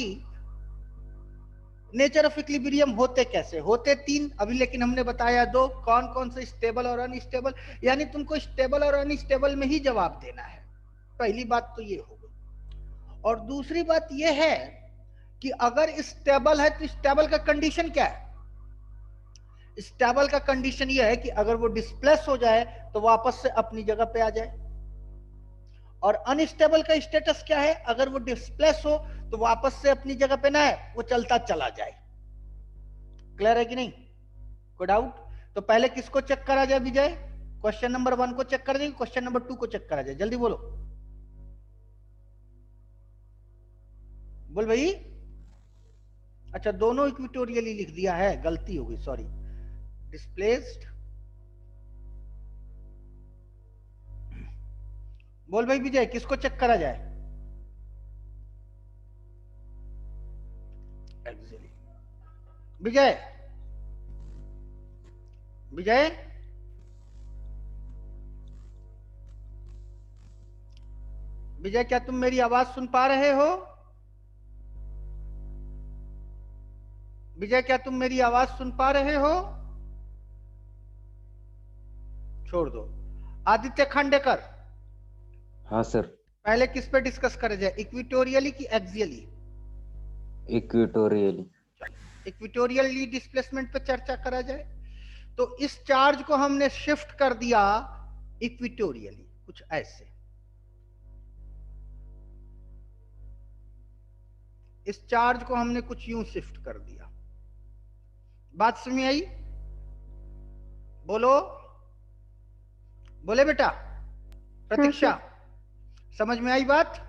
नेचर ऑफ इक्विलिब्रियम होते कैसे, होते तीन अभी, लेकिन हमने बताया दो, कौन कौन से, स्टेबल और अनस्टेबल। यानी तुमको स्टेबल और अनस्टेबल में ही जवाब देना है, पहली बात तो ये हो गई। और दूसरी बात ये है कि अगर स्टेबल है तो स्टेबल का कंडीशन क्या है? स्टेबल का कंडीशन ये है कि अगर वो डिस्प्लेस हो जाए तो वापस से अपनी जगह पे आ जाए। और अनस्टेबल का स्टेटस क्या है? अगर वो डिस्प्लेस हो तो वापस से अपनी जगह पे ना है, वो चलता चला जाए। क्लियर है कि नहीं? कोई डाउट? तो पहले किसको चेक करा जाए विजय? क्वेश्चन नंबर 1 को चेक करा जाए, क्वेश्चन नंबर 2 को चेक करा जाए? जल्दी बोलो, बोल भाई। अच्छा, दोनों इक्विटोरियली लिख दिया है, गलती हो गई, सॉरी। डिस्प्लेस्ड, बोल भाई विजय, किसको चेक करा जाए? एक्चुअली विजय, विजय विजय, क्या तुम मेरी आवाज सुन पा रहे हो? विजय, क्या तुम मेरी आवाज सुन पा रहे हो? छोड़ दो। आदित्य खांडेकर, हाँ सर। पहले किस पे डिस्कस करा जाए, इक्विटोरियली की एक्सियली? इक्विटोरियली। इक्विटोरियली डिस्प्लेसमेंट पे चर्चा करा जाए। तो इस चार्ज को हमने शिफ्ट कर दिया इक्विटोरियली, कुछ ऐसे। इस चार्ज को हमने कुछ यूं शिफ्ट कर दिया। बात समझ में आई? बोलो, बोले बेटा। प्रतीक्षा, समझ में आई बात?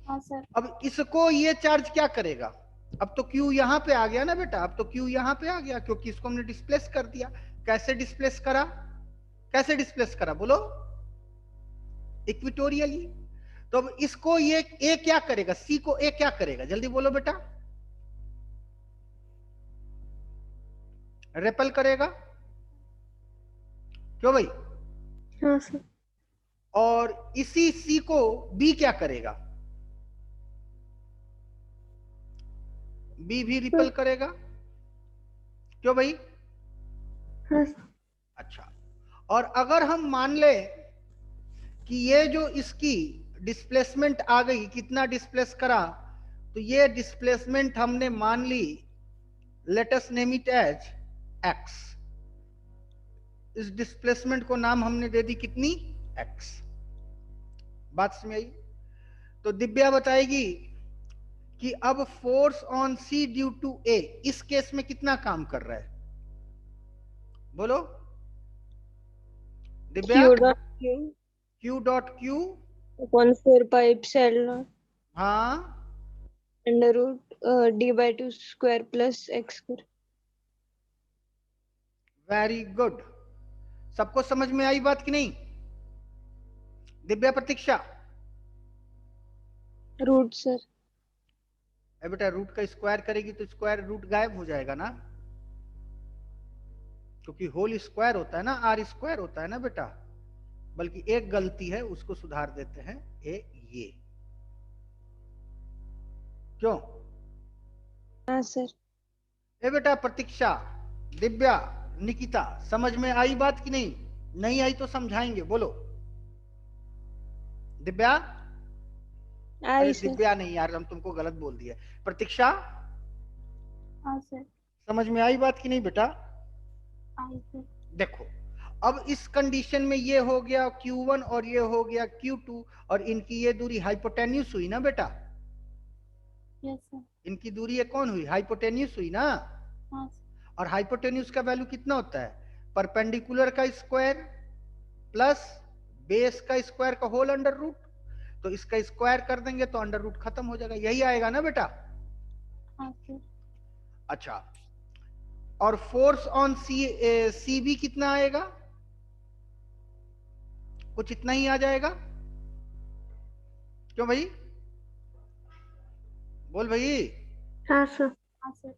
हाँ सर। अब इसको ये चार्ज क्या करेगा? अब तो Q यहां पे आ गया ना बेटा, अब तो Q यहां पे आ गया, क्योंकि इसको हमने डिस्प्लेस कर दिया। कैसे डिस्प्लेस करा? कैसे डिस्प्लेस करा बोलो? इक्विटोरियली। तो अब इसको ये A क्या करेगा? C को A क्या करेगा? जल्दी बोलो बेटा। रेपल करेगा, क्यों भाई? हाँ सर। और इसी C को B क्या करेगा? B भी रिपल करेगा, क्यों भाई? हाँ सर। अच्छा, और अगर हम मान ले कि ये जो इसकी डिस्प्लेसमेंट आ गई, कितना डिस्प्लेस करा, तो ये डिस्प्लेसमेंट हमने मान ली, let us name it as x। इस डिस्प्लेसमेंट को नाम हमने दे दी कितनी? x। बात समझ आई? तो दिव्या बताएगी कि अब force on C due to A इस केस में कितना काम कर रहा है? बोलो Divya. Q dot Q Q dot Q, upon 4 pi epsilon हाँ, under root d by 2 square plus x square. Very good. सबको समझ में आई बात कि नहीं? दिव्या, प्रतीक्षा। Root sir. बेटा रूट का स्क्वायर करेगी तो स्क्वायर रूट गायब हो जाएगा ना, क्योंकि होल स्क्वायर होता है ना, आर स्क्वायर होता है ना बेटा। बल्कि एक गलती है, उसको सुधार देते हैं, ये क्यों? हाँ सर। बेटा प्रतीक्षा, दिव्या, निकिता, समझ में आई बात कि नहीं? नहीं आई तो समझाएंगे, बोलो। दिव्या, अरे आई सर। दिव्या नहीं यार, हम तुमको गलत बोल दिया। प्रतीक्षा, हाँ सर। समझ में आई बात कि नहीं बेटा? आई सर। देखो, अब इस कंडीशन में ये हो गया Q1 और ये हो गया Q2, और इनकी ये दूरी हाइपोटेन्यूस हुई ना बेटा? Yes sir. इनकी दूरी ये कौन हुई? हाइपोटेन्यूस हुई ना? हाँ सर। और हाइपोटेन्यूस का वैल्यू कितना होता है? परपेंडिकुलर का स्क्वायर प्लस बेस का स्क्वायर का होल अंडर रूट। तो इसका स्क्वायर कर देंगे तो अंडर रूट खत्म हो जाएगा, यही आएगा ना बेटा? हाँ सर। अच्छा, और फोर्स ऑन सी भी कितना आएगा? कुछ इतना ही आ जाएगा, क्यों भाई? बोल भाई। हाँ सर। हाँ सर।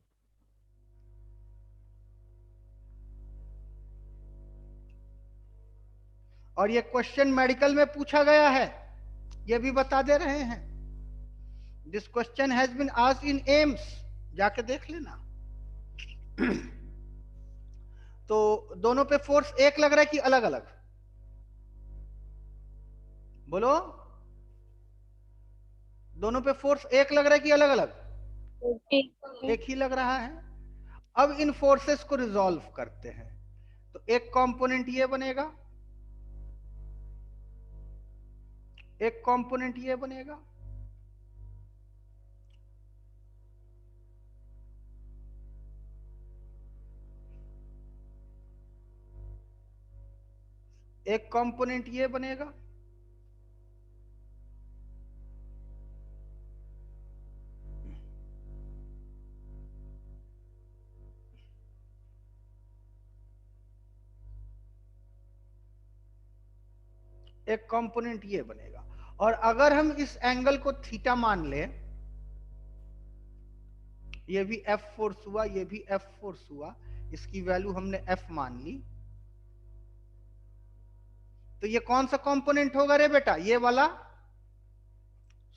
और ये क्वेश्चन मेडिकल में पूछा गया है, ये भी बता दे रहे हैं। This question has been asked in AIIMS, जाके देख लेना। तो दोनों पे फोर्स एक लग रहा है कि अलग अलग? बोलो, दोनों पे फोर्स एक लग रहा है कि अलग अलग? एक ही लग रहा है। अब इन फोर्सेस को रिजॉल्व करते हैं, तो एक कंपोनेंट ये बनेगा, एक कंपोनेंट ये बनेगा, एक कंपोनेंट ये बनेगा, एक कंपोनेंट ये बनेगा। और अगर हम इस एंगल को थीटा मान लें, ये भी F फोर्स हुआ, ये भी F फोर्स हुआ, इसकी वैल्यू हमने F मान ली, तो ये कौन सा कंपोनेंट होगा रे बेटा? ये वाला,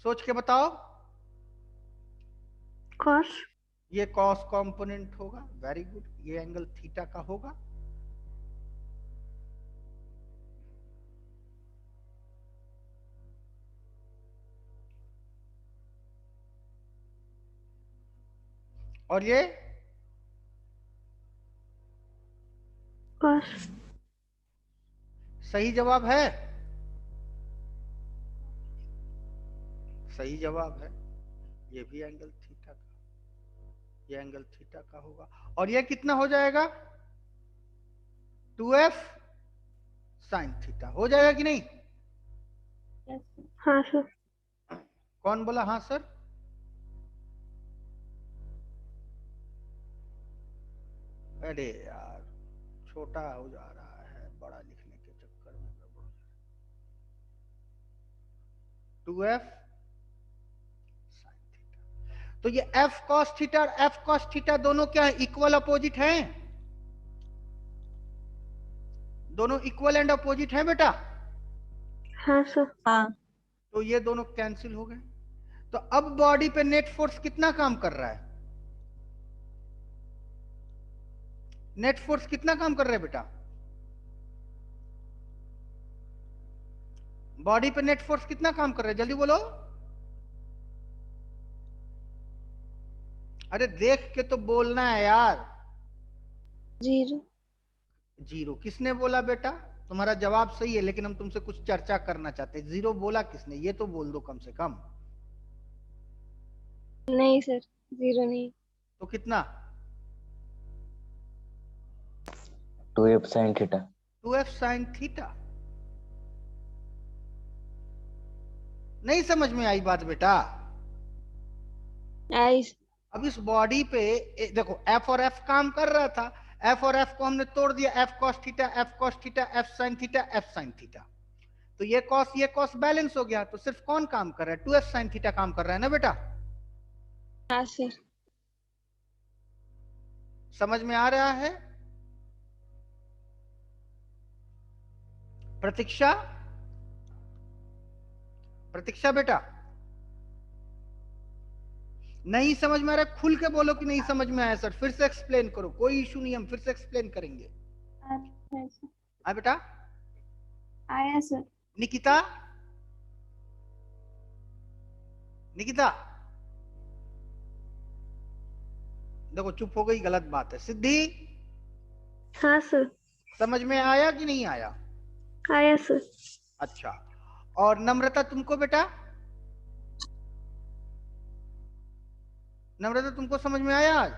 सोच के बताओ। cos, ये कॉस कंपोनेंट होगा, वेरी गुड, ये एंगल थीटा का होगा। और ये cos, सही जवाब है, सही जवाब है। ये भी एंगल थीटा का, ये एंगल थीटा का होगा। और ये कितना हो जाएगा? 2f साइन थीटा हो जाएगा कि नहीं? हाँ सर, कौन बोला हाँ सर? अरे यार, छोटा हो जा रहा है बड़ा लिखने के चक्कर में, गड़बड़ हो जा रहा है। 2f sine theta. तो ये f cos थीटा और f cos थीटा दोनों क्या है? इक्वल अपोजिट हैं, दोनों इक्वल एंड अपोजिट हैं बेटा। हाँ सर, हाँ। तो ये दोनों कैंसिल हो गए। तो अब बॉडी पे नेट फोर्स कितना काम कर रहा है? नेट फोर्स कितना काम कर रहा है बेटा? बॉडी पे नेट फोर्स कितना काम कर रहा है? जल्दी बोलो। अरे देख के तो बोलना है यार। 0। 0 किसने बोला बेटा? तुम्हारा जवाब सही है, लेकिन हम तुमसे कुछ चर्चा करना चाहते हैं। 0 बोला किसने? ये तो बोल दो कम से कम। नहीं सर, 0 नहीं। तो कितना? 2f sin theta. 2f sine theta. नहीं समझ में आई बात बेटा? आई। अब इस बॉडी पे देखो, f और f काम कर रहा था, f और f को हमने तोड़ दिया, f cos theta, f cos theta, f sin theta, f sin theta. तो ये cos बैलेंस हो गया। तो सिर्फ कौन काम कर रहा है? 2f sin थीटा काम कर रहा है ना बेटा? हाँ सर। समझ में आ रहा है? प्रतीक्षा, प्रतीक्षा बेटा, नहीं समझ में आ रहा है? खुल के बोलो कि नहीं समझ में आया सर। फिर से एक्सप्लेन करो, कोई इशू नहीं, हम फिर से एक्सप्लेन करेंगे। हाँ बेटा। आया सर। निकिता, निकिता देखो चुप हो गई, गलत बात है। सिद्धि, हाँ सर, समझ में आया कि नहीं आया? आया सर, अच्छा। और नम्रता तुमको बेटा, नम्रता तुमको समझ में आया आज?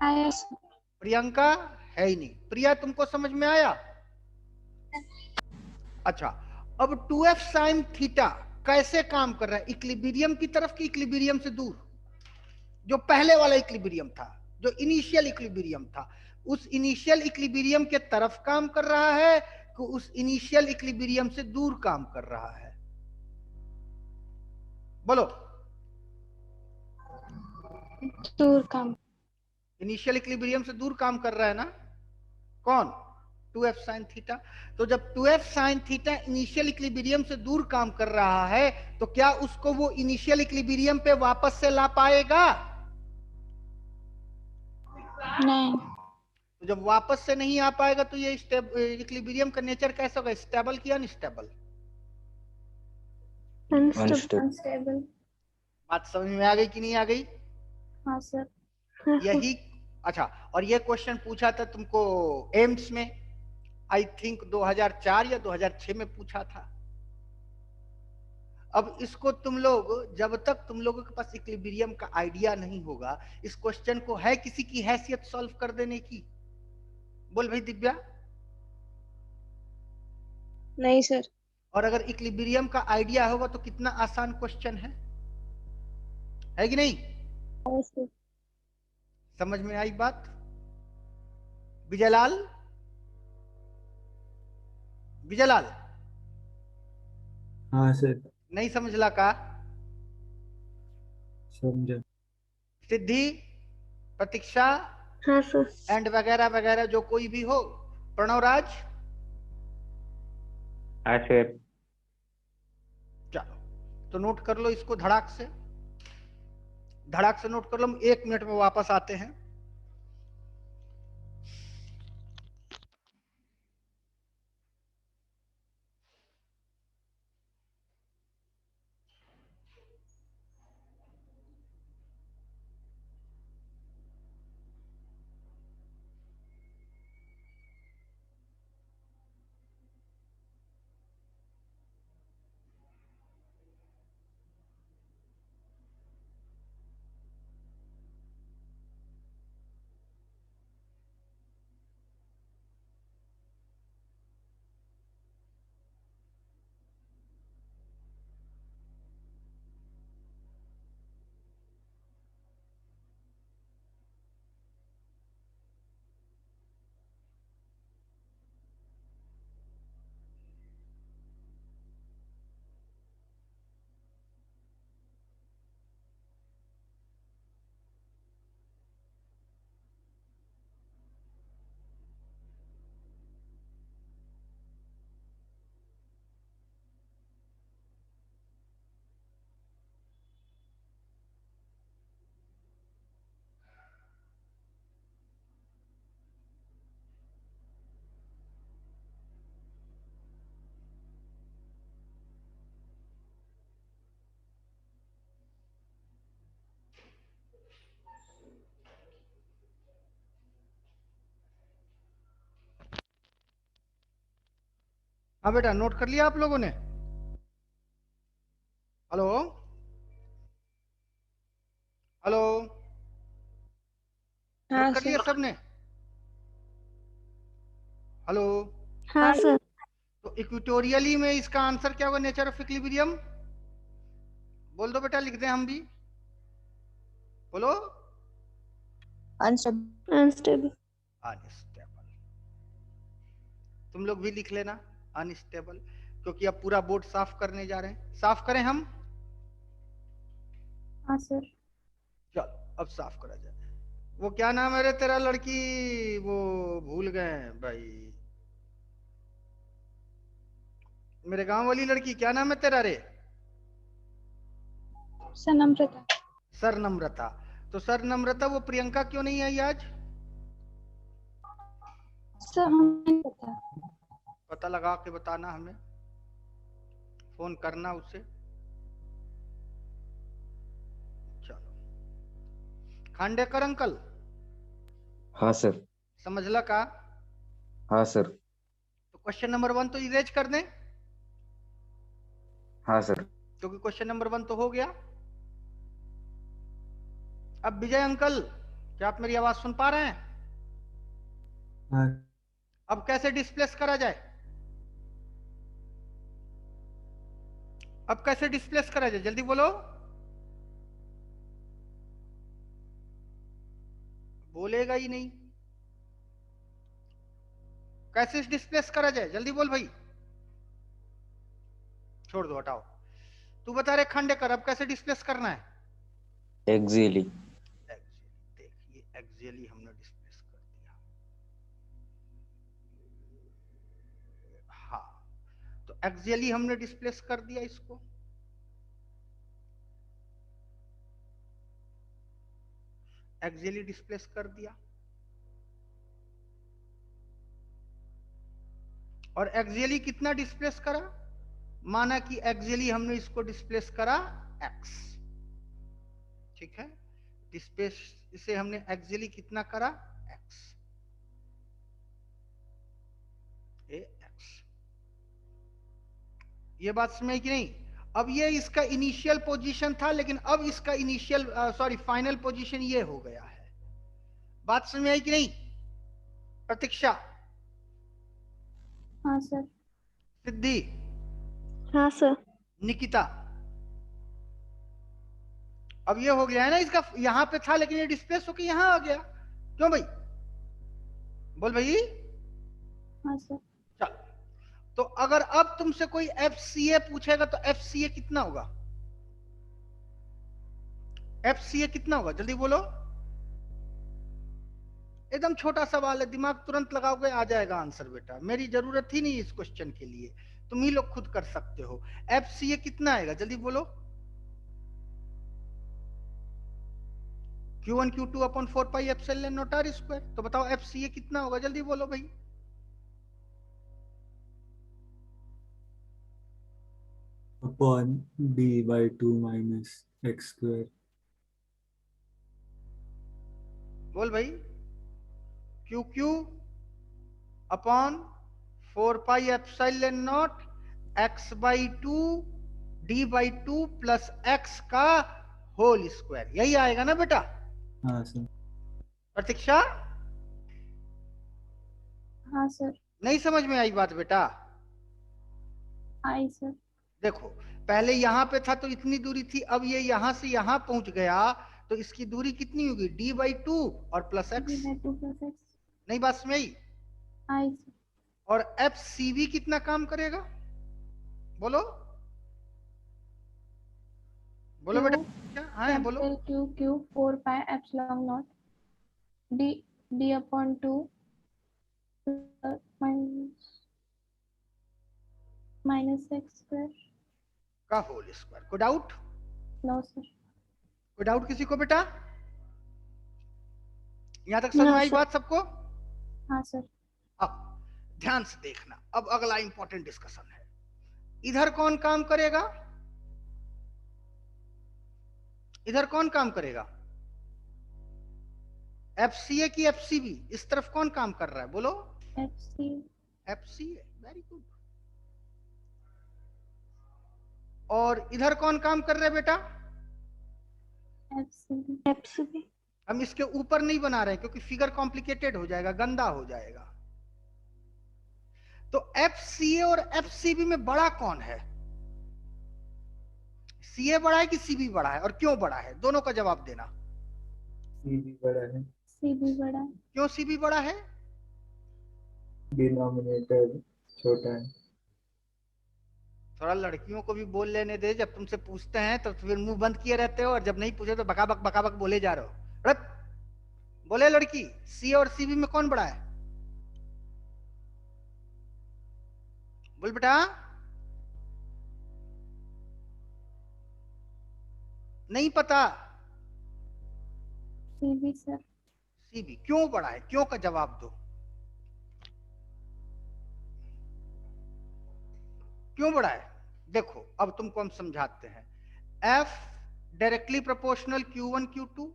आया सर। प्रियंका है ही नहीं। प्रिया तुमको समझ में आया? अच्छा। अब 2f sin थीटा कैसे काम कर रहा है? इक्विलिब्रियम की तरफ की इक्विलिब्रियम से दूर? जो पहले वाला इक्विलिब्रियम था, जो इनिशियल इक्विलिब्रियम था, उस इनिशियल इक्विलिब्रियम के तरफ काम कर रहा है कि उस इनिशियल इक्विलिब्रियम से दूर काम कर रहा है? बोलो। दूर काम। इनिशियल इक्विलिब्रियम से दूर काम कर रहा है ना? कौन? 2f sin theta. तो जब 2f sin theta initial equilibrium से दूर काम कर रहा है, तो क्या उसको वो इनिशियल इक्विलिब्रियम पे वापस से ला पाएगा? नहीं। तो जब वापस से नहीं आ पाएगा तो ये इक्विलिब्रियम का नेचर कैसा होगा, स्टेबल की अनस्टेबल? अनस्टेबल। अनस्टेबल। अनस्टेबल। बात समझ में आ गई कि नहीं आ गई? हाँ सर। हाँ सर। यही। अच्छा, और ये क्वेश्चन पूछा था तुमको एम्स में, आई थिंक 2004 या 2006 में पूछा था। अब इसको तुम लोग, जब तक तुम लोगों के पास इक्विलिब्रियम का आइडिया नहीं होगा, इस क्वेश्चन को है किसी की हैसियत सॉल्व कर देने की? बोल भाई दिव्या। नहीं सर। और अगर इक्विलिब्रियम का आइडिया होगा तो कितना आसान क्वेश्चन है कि नहीं? हाँ सर। समझ में आई बात? विजयलाल, विजयलाल हाँ सर। नहीं समझला का? समझा। सिद्धि, प्रतीक्षा हाँ सर। एंड वगैरह वगैरह जो कोई भी हो, प्रणवराज। हाँ सर। चलो तो नोट कर लो इसको, धड़ाक से, धड़ाक से नोट कर लो। हम 1 मिनट में वापस आते हैं। हाँ बेटा, नोट कर लिया आप लोगों ने? हेलो हेलो, नोट हाँ कर लिया सर। सबने? हेलो। हाँ सर। तो इक्वेटोरियली में इसका आंसर क्या होगा, नेचर ऑफ इक्विलिब्रियम? बोल दो बेटा, लिख दें हम भी, बोलो। अनस्टेबल। अनस्टेबल। अनस्टेबल। तुम लोग भी लिख लेना अनस्टेबल, क्योंकि अब पूरा बोर्ड साफ करने जा रहे हैं। साफ करें हम? हाँ सर। चलो अब साफ करा जाए। वो क्या नाम है रे तेरा लड़की, वो भूल गए हैं भाई, मेरे गांव वाली लड़की, क्या नाम है तेरा रे? सनम्रता। सर नम्रता। तो सर नम्रता, वो प्रियंका क्यों नहीं आई आज? सर हमें नहीं पता। पता लगा के बताना हमें, फोन करना उसे। चलो, खांडेकर अंकल हाँ सर। समझला का? हाँ सर। तो क्वेश्चन नंबर 1 तो इरेज कर दें, हाँ सर। क्योंकि क्वेश्चन नंबर 1 तो हो गया। अब विजय अंकल, क्या आप मेरी आवाज सुन पा रहे हैं? हाँ अब कैसे डिस्प्लेस करा जाए? अब कैसे डिस्प्लेस करा जाए, जल्दी बोलो। बोलेगा ही नहीं। कैसे डिस्प्लेस करा जाए, जल्दी बोल भाई। छोड़ दो, हटाओ। तू बता रहे खांडेकर, अब कैसे डिस्प्लेस करना है? एक्सियली। देखिए, एक्सियली हमने डिस्प्लेस कर दिया। हाँ, तो एक्सियली हमने डिस्प्लेस कर दिया इसको। एक्सियली डिस्प्लेस कर दिया। और एक्सियली कितना डिस्प्लेस करा, माना कि एक्सियली हमने इसको डिस्प्लेस करा x, ठीक है, डिस्प्लेस इसे हमने एक्सियली कितना करा x, ये बात समझ कि नहीं। अब ये इसका इनिशियल पोजीशन था, लेकिन अब इसका इनिशियल फाइनल पोजीशन ये हो गया है। बात समझ आई कि नहीं प्रतीक्षा? हाँ सर। सिद्धि, हाँ सर। निकिता, अब ये हो गया है ना, इसका यहां पे था लेकिन ये डिस्प्लेस होके यहां आ गया, क्यों भाई? बोल भाई। हाँ सर। चल, तो अगर अब तुमसे कोई FCA पूछेगा तो FCA कितना होगा? FCA कितना होगा, जल्दी बोलो। एकदम छोटा सवाल है, दिमाग तुरंत लगाओगे आ जाएगा आंसर बेटा, मेरी जरूरत ही नहीं इस क्वेश्चन के लिए, तुम ही लोग खुद कर सकते हो। FCA कितना आएगा, जल्दी बोलो। Q1 Q2 upon 4 pi epsilon naught r square. तो बताओ FCA कितना होगा, जल्दी बोलो भाई। upon d by 2 minus x square. बोल भाई। QQ upon 4 pi epsilon not x by 2 d by 2 plus x का होल स्क्वायर, यही आएगा ना बेटा? हाँ सर। प्रतीक्षा, हाँ सर। नहीं समझ में आई बात बेटा? आई सर। देखो, पहले यहां पे था तो इतनी दूरी थी, अब ये यहां से यहां पहुंच गया तो इसकी दूरी कितनी होगी, d बाई 2 और प्लस x। d/2 + x। नहीं बात समझ आई? आई सर। और FCV कितना काम करेगा, बोलो बोलो बेटा। क्या? हाँ बोलो। Capital Q 4 pi epsilon naught d upon 2 minus x square. का होल स्क्वायर। कोई डाउट? No sir. कोई डाउट किसी को बेटा? यहां तक समझ में आई बात सबको? हाँ सर। अब ध्यान से देखना, अब अगला इंपॉर्टेंट डिस्कशन है। इधर कौन काम करेगा, इधर कौन काम करेगा? FCA की FCB, इस तरफ कौन काम कर रहा है, बोलो। FCA, very good. और इधर कौन काम कर रहा है बेटा? FCB। हम इसके ऊपर नहीं बना रहे हैं क्योंकि फिगर कॉम्प्लिकेटेड हो जाएगा, गंदा हो जाएगा। तो FCA और FCB में बड़ा कौन है? CA बड़ा है कि CB बड़ा है, और क्यों बड़ा है, दोनों का जवाब देना। CB बड़ा है। CB बड़ा है। क्यों CB बड़ा है? डिनोमिनेटर छोटा है। थोड़ा लड़कियों को भी बोल लेने दे, जब तुमसे पूछते हैं तो फिर मुंह बंद किए रहते हो, और जब नहीं पूछे तो बकाबक बोले जा रहे हो। रट बोले लड़की, C और CB में कौन बड़ा है, बोल बेटा। नहीं पता? CB sir. CB क्यों बड़ा है, क्यों का जवाब दो, क्यों बड़ा है? देखो अब तुमको हम समझाते हैं। F directly proportional Q1 Q2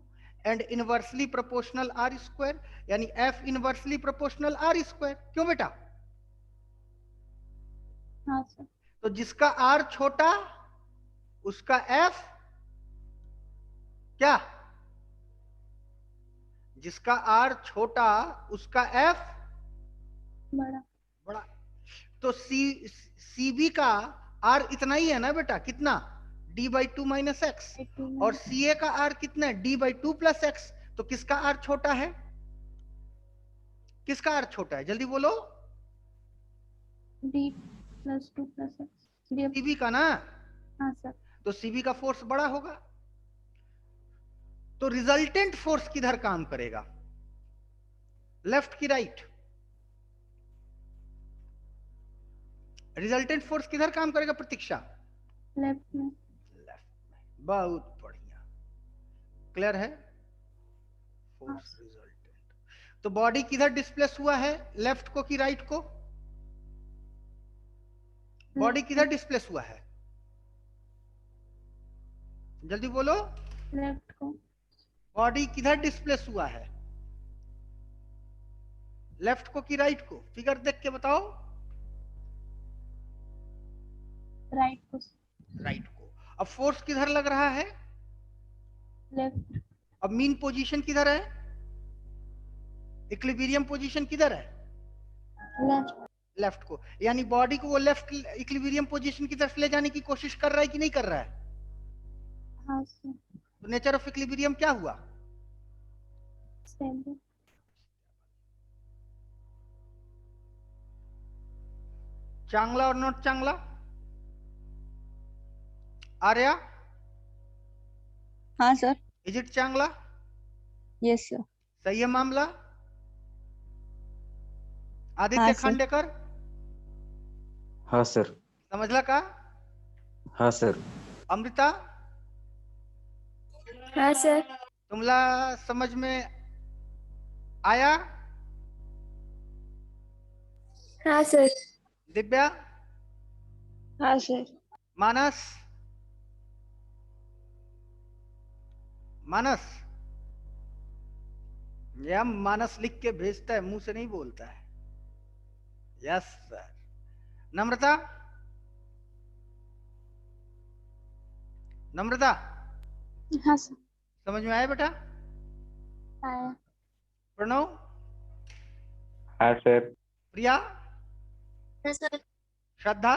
and inversely proportional R square, यानी F inversely proportional R square. क्यों बेटा? हाँ सर। तो जिसका R छोटा उसका F क्या, जिसका R छोटा उसका F बड़ा। बड़ा। तो CB का R इतना ही है ना बेटा, कितना, d बाई 2 माइनस एक्स, और CA का R कितना है, d बाई 2 प्लस एक्स। तो किसका R छोटा है, किसका R छोटा है, जल्दी बोलो। d + 2 + x। CB का ना? हाँ सर। तो CB का फोर्स बड़ा होगा, तो रिजल्टेंट फोर्स किधर काम करेगा, लेफ्ट की राइट? रिजल्टेंट फोर्स किधर काम करेगा प्रतीक्षा? लेफ्ट में। लेफ्ट में, बहुत बढ़िया, क्लियर है। फोर्स रिजल्टेंट, तो बॉडी किधर डिस्प्लेस हुआ है, लेफ्ट को कि राइट को? बॉडी किधर डिस्प्लेस हुआ है? जल्दी बोलो, लेफ्ट को। बॉडी किधर डिस्प्लेस हुआ है? लेफ्ट को कि राइट को? फिगर देख के बताओ। राइट को। राइट को। अब फोर्स किधर लग रहा है? लेफ्ट। अब मीन पोजीशन किधर है? इक्विलिब्रियम पोजीशन किधर है? लेफ्ट। लेफ्ट को। यानी बॉडी को वो लेफ्ट इक्विलिब्रियम पोजीशन की तरफ ले जाने की कोशिश कर रहा है कि नहीं कर रहा है? हाँ सर। तो नेचर ऑफ इक्विलिब्रियम क्या हुआ? स्टेबल। चांगला और नॉट चांगला? आर्या, हाँ सर। इज इट चांगला? Yes sir. सही है मामला? आदित्य हाँ, सर। खांडेकर हाँ सर। समझला का? हाँ सर। अमृता हाँ सर। तुमला समझ में आया? हाँ सर। दिव्या, हाँ सर। मानस, मानस, या मानस लिख के भेजता है, मुंह से नहीं बोलता है। Yes sir. नम्रता, नम्रता हाँ सर। समझ में आया बेटा? आया। प्रणव, हाँ सर। प्रिया, हाँ सर। श्रद्धा,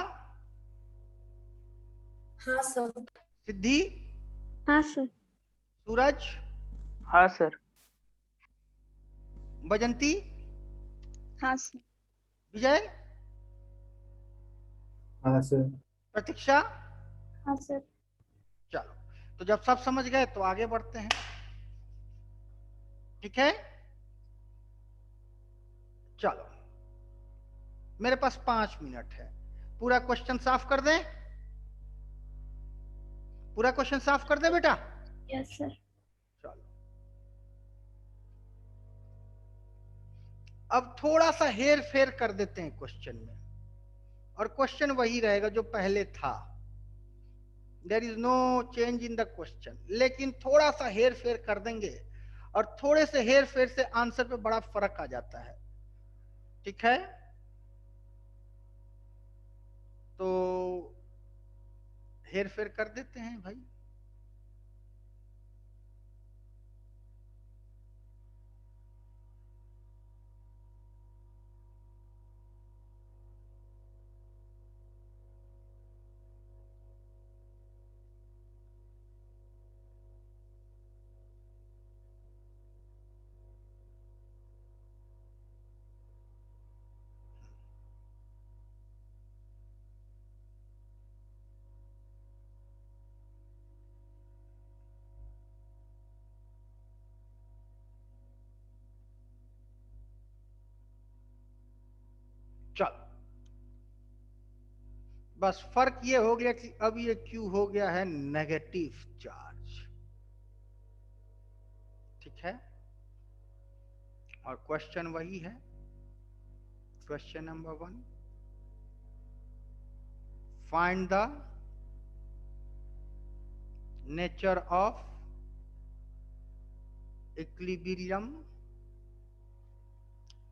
हाँ सर। सिद्धि, हाँ सर। सूरज, हाँ सर। बजंती, हाँ सर। विजय, हाँ सर। प्रतीक्षा। हाँ सर। चलो, तो जब सब समझ गए तो आगे बढ़ते हैं। ठीक है, चलो, मेरे पास 5 मिनट है। पूरा क्वेश्चन साफ कर दें? पूरा क्वेश्चन साफ कर दें बेटा? Yes sir. चलो, अब थोड़ा सा हेर फेर कर देते हैं क्वेश्चन में, और क्वेश्चन वही रहेगा जो पहले था। There is no change in the question, लेकिन थोड़ा सा हेर फेर कर देंगे, और थोड़े से हेर फेर से आंसर पे बड़ा फर्क आ जाता है। ठीक है, तो हेर फेर कर देते हैं भाई। चलो, बस फर्क ये हो गया कि अब ये Q हो गया है नेगेटिव चार्ज। ठीक है, और क्वेश्चन वही है। Question number 1, find the nature of equilibrium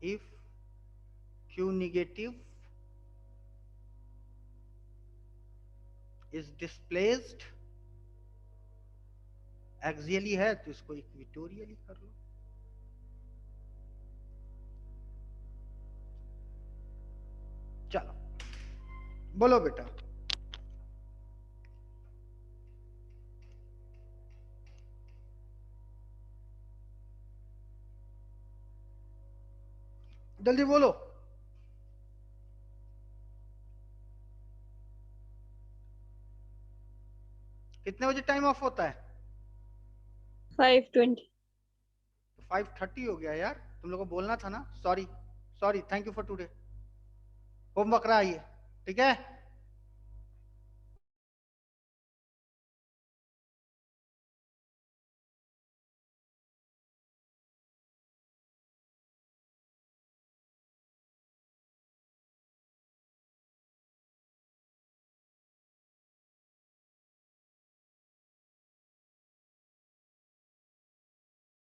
if Q negative is displaced axially है तो इसको इक्वेटोरियली कर लो। चलो बोलो बेटा। जल्दी बोलो। कितने बजे टाइम ऑफ होता है? 5:20। 5:30 हो गया यार, तुम लोगों को बोलना था ना। Sorry, sorry, thank you for today. Homework रहा ये, ठीक है।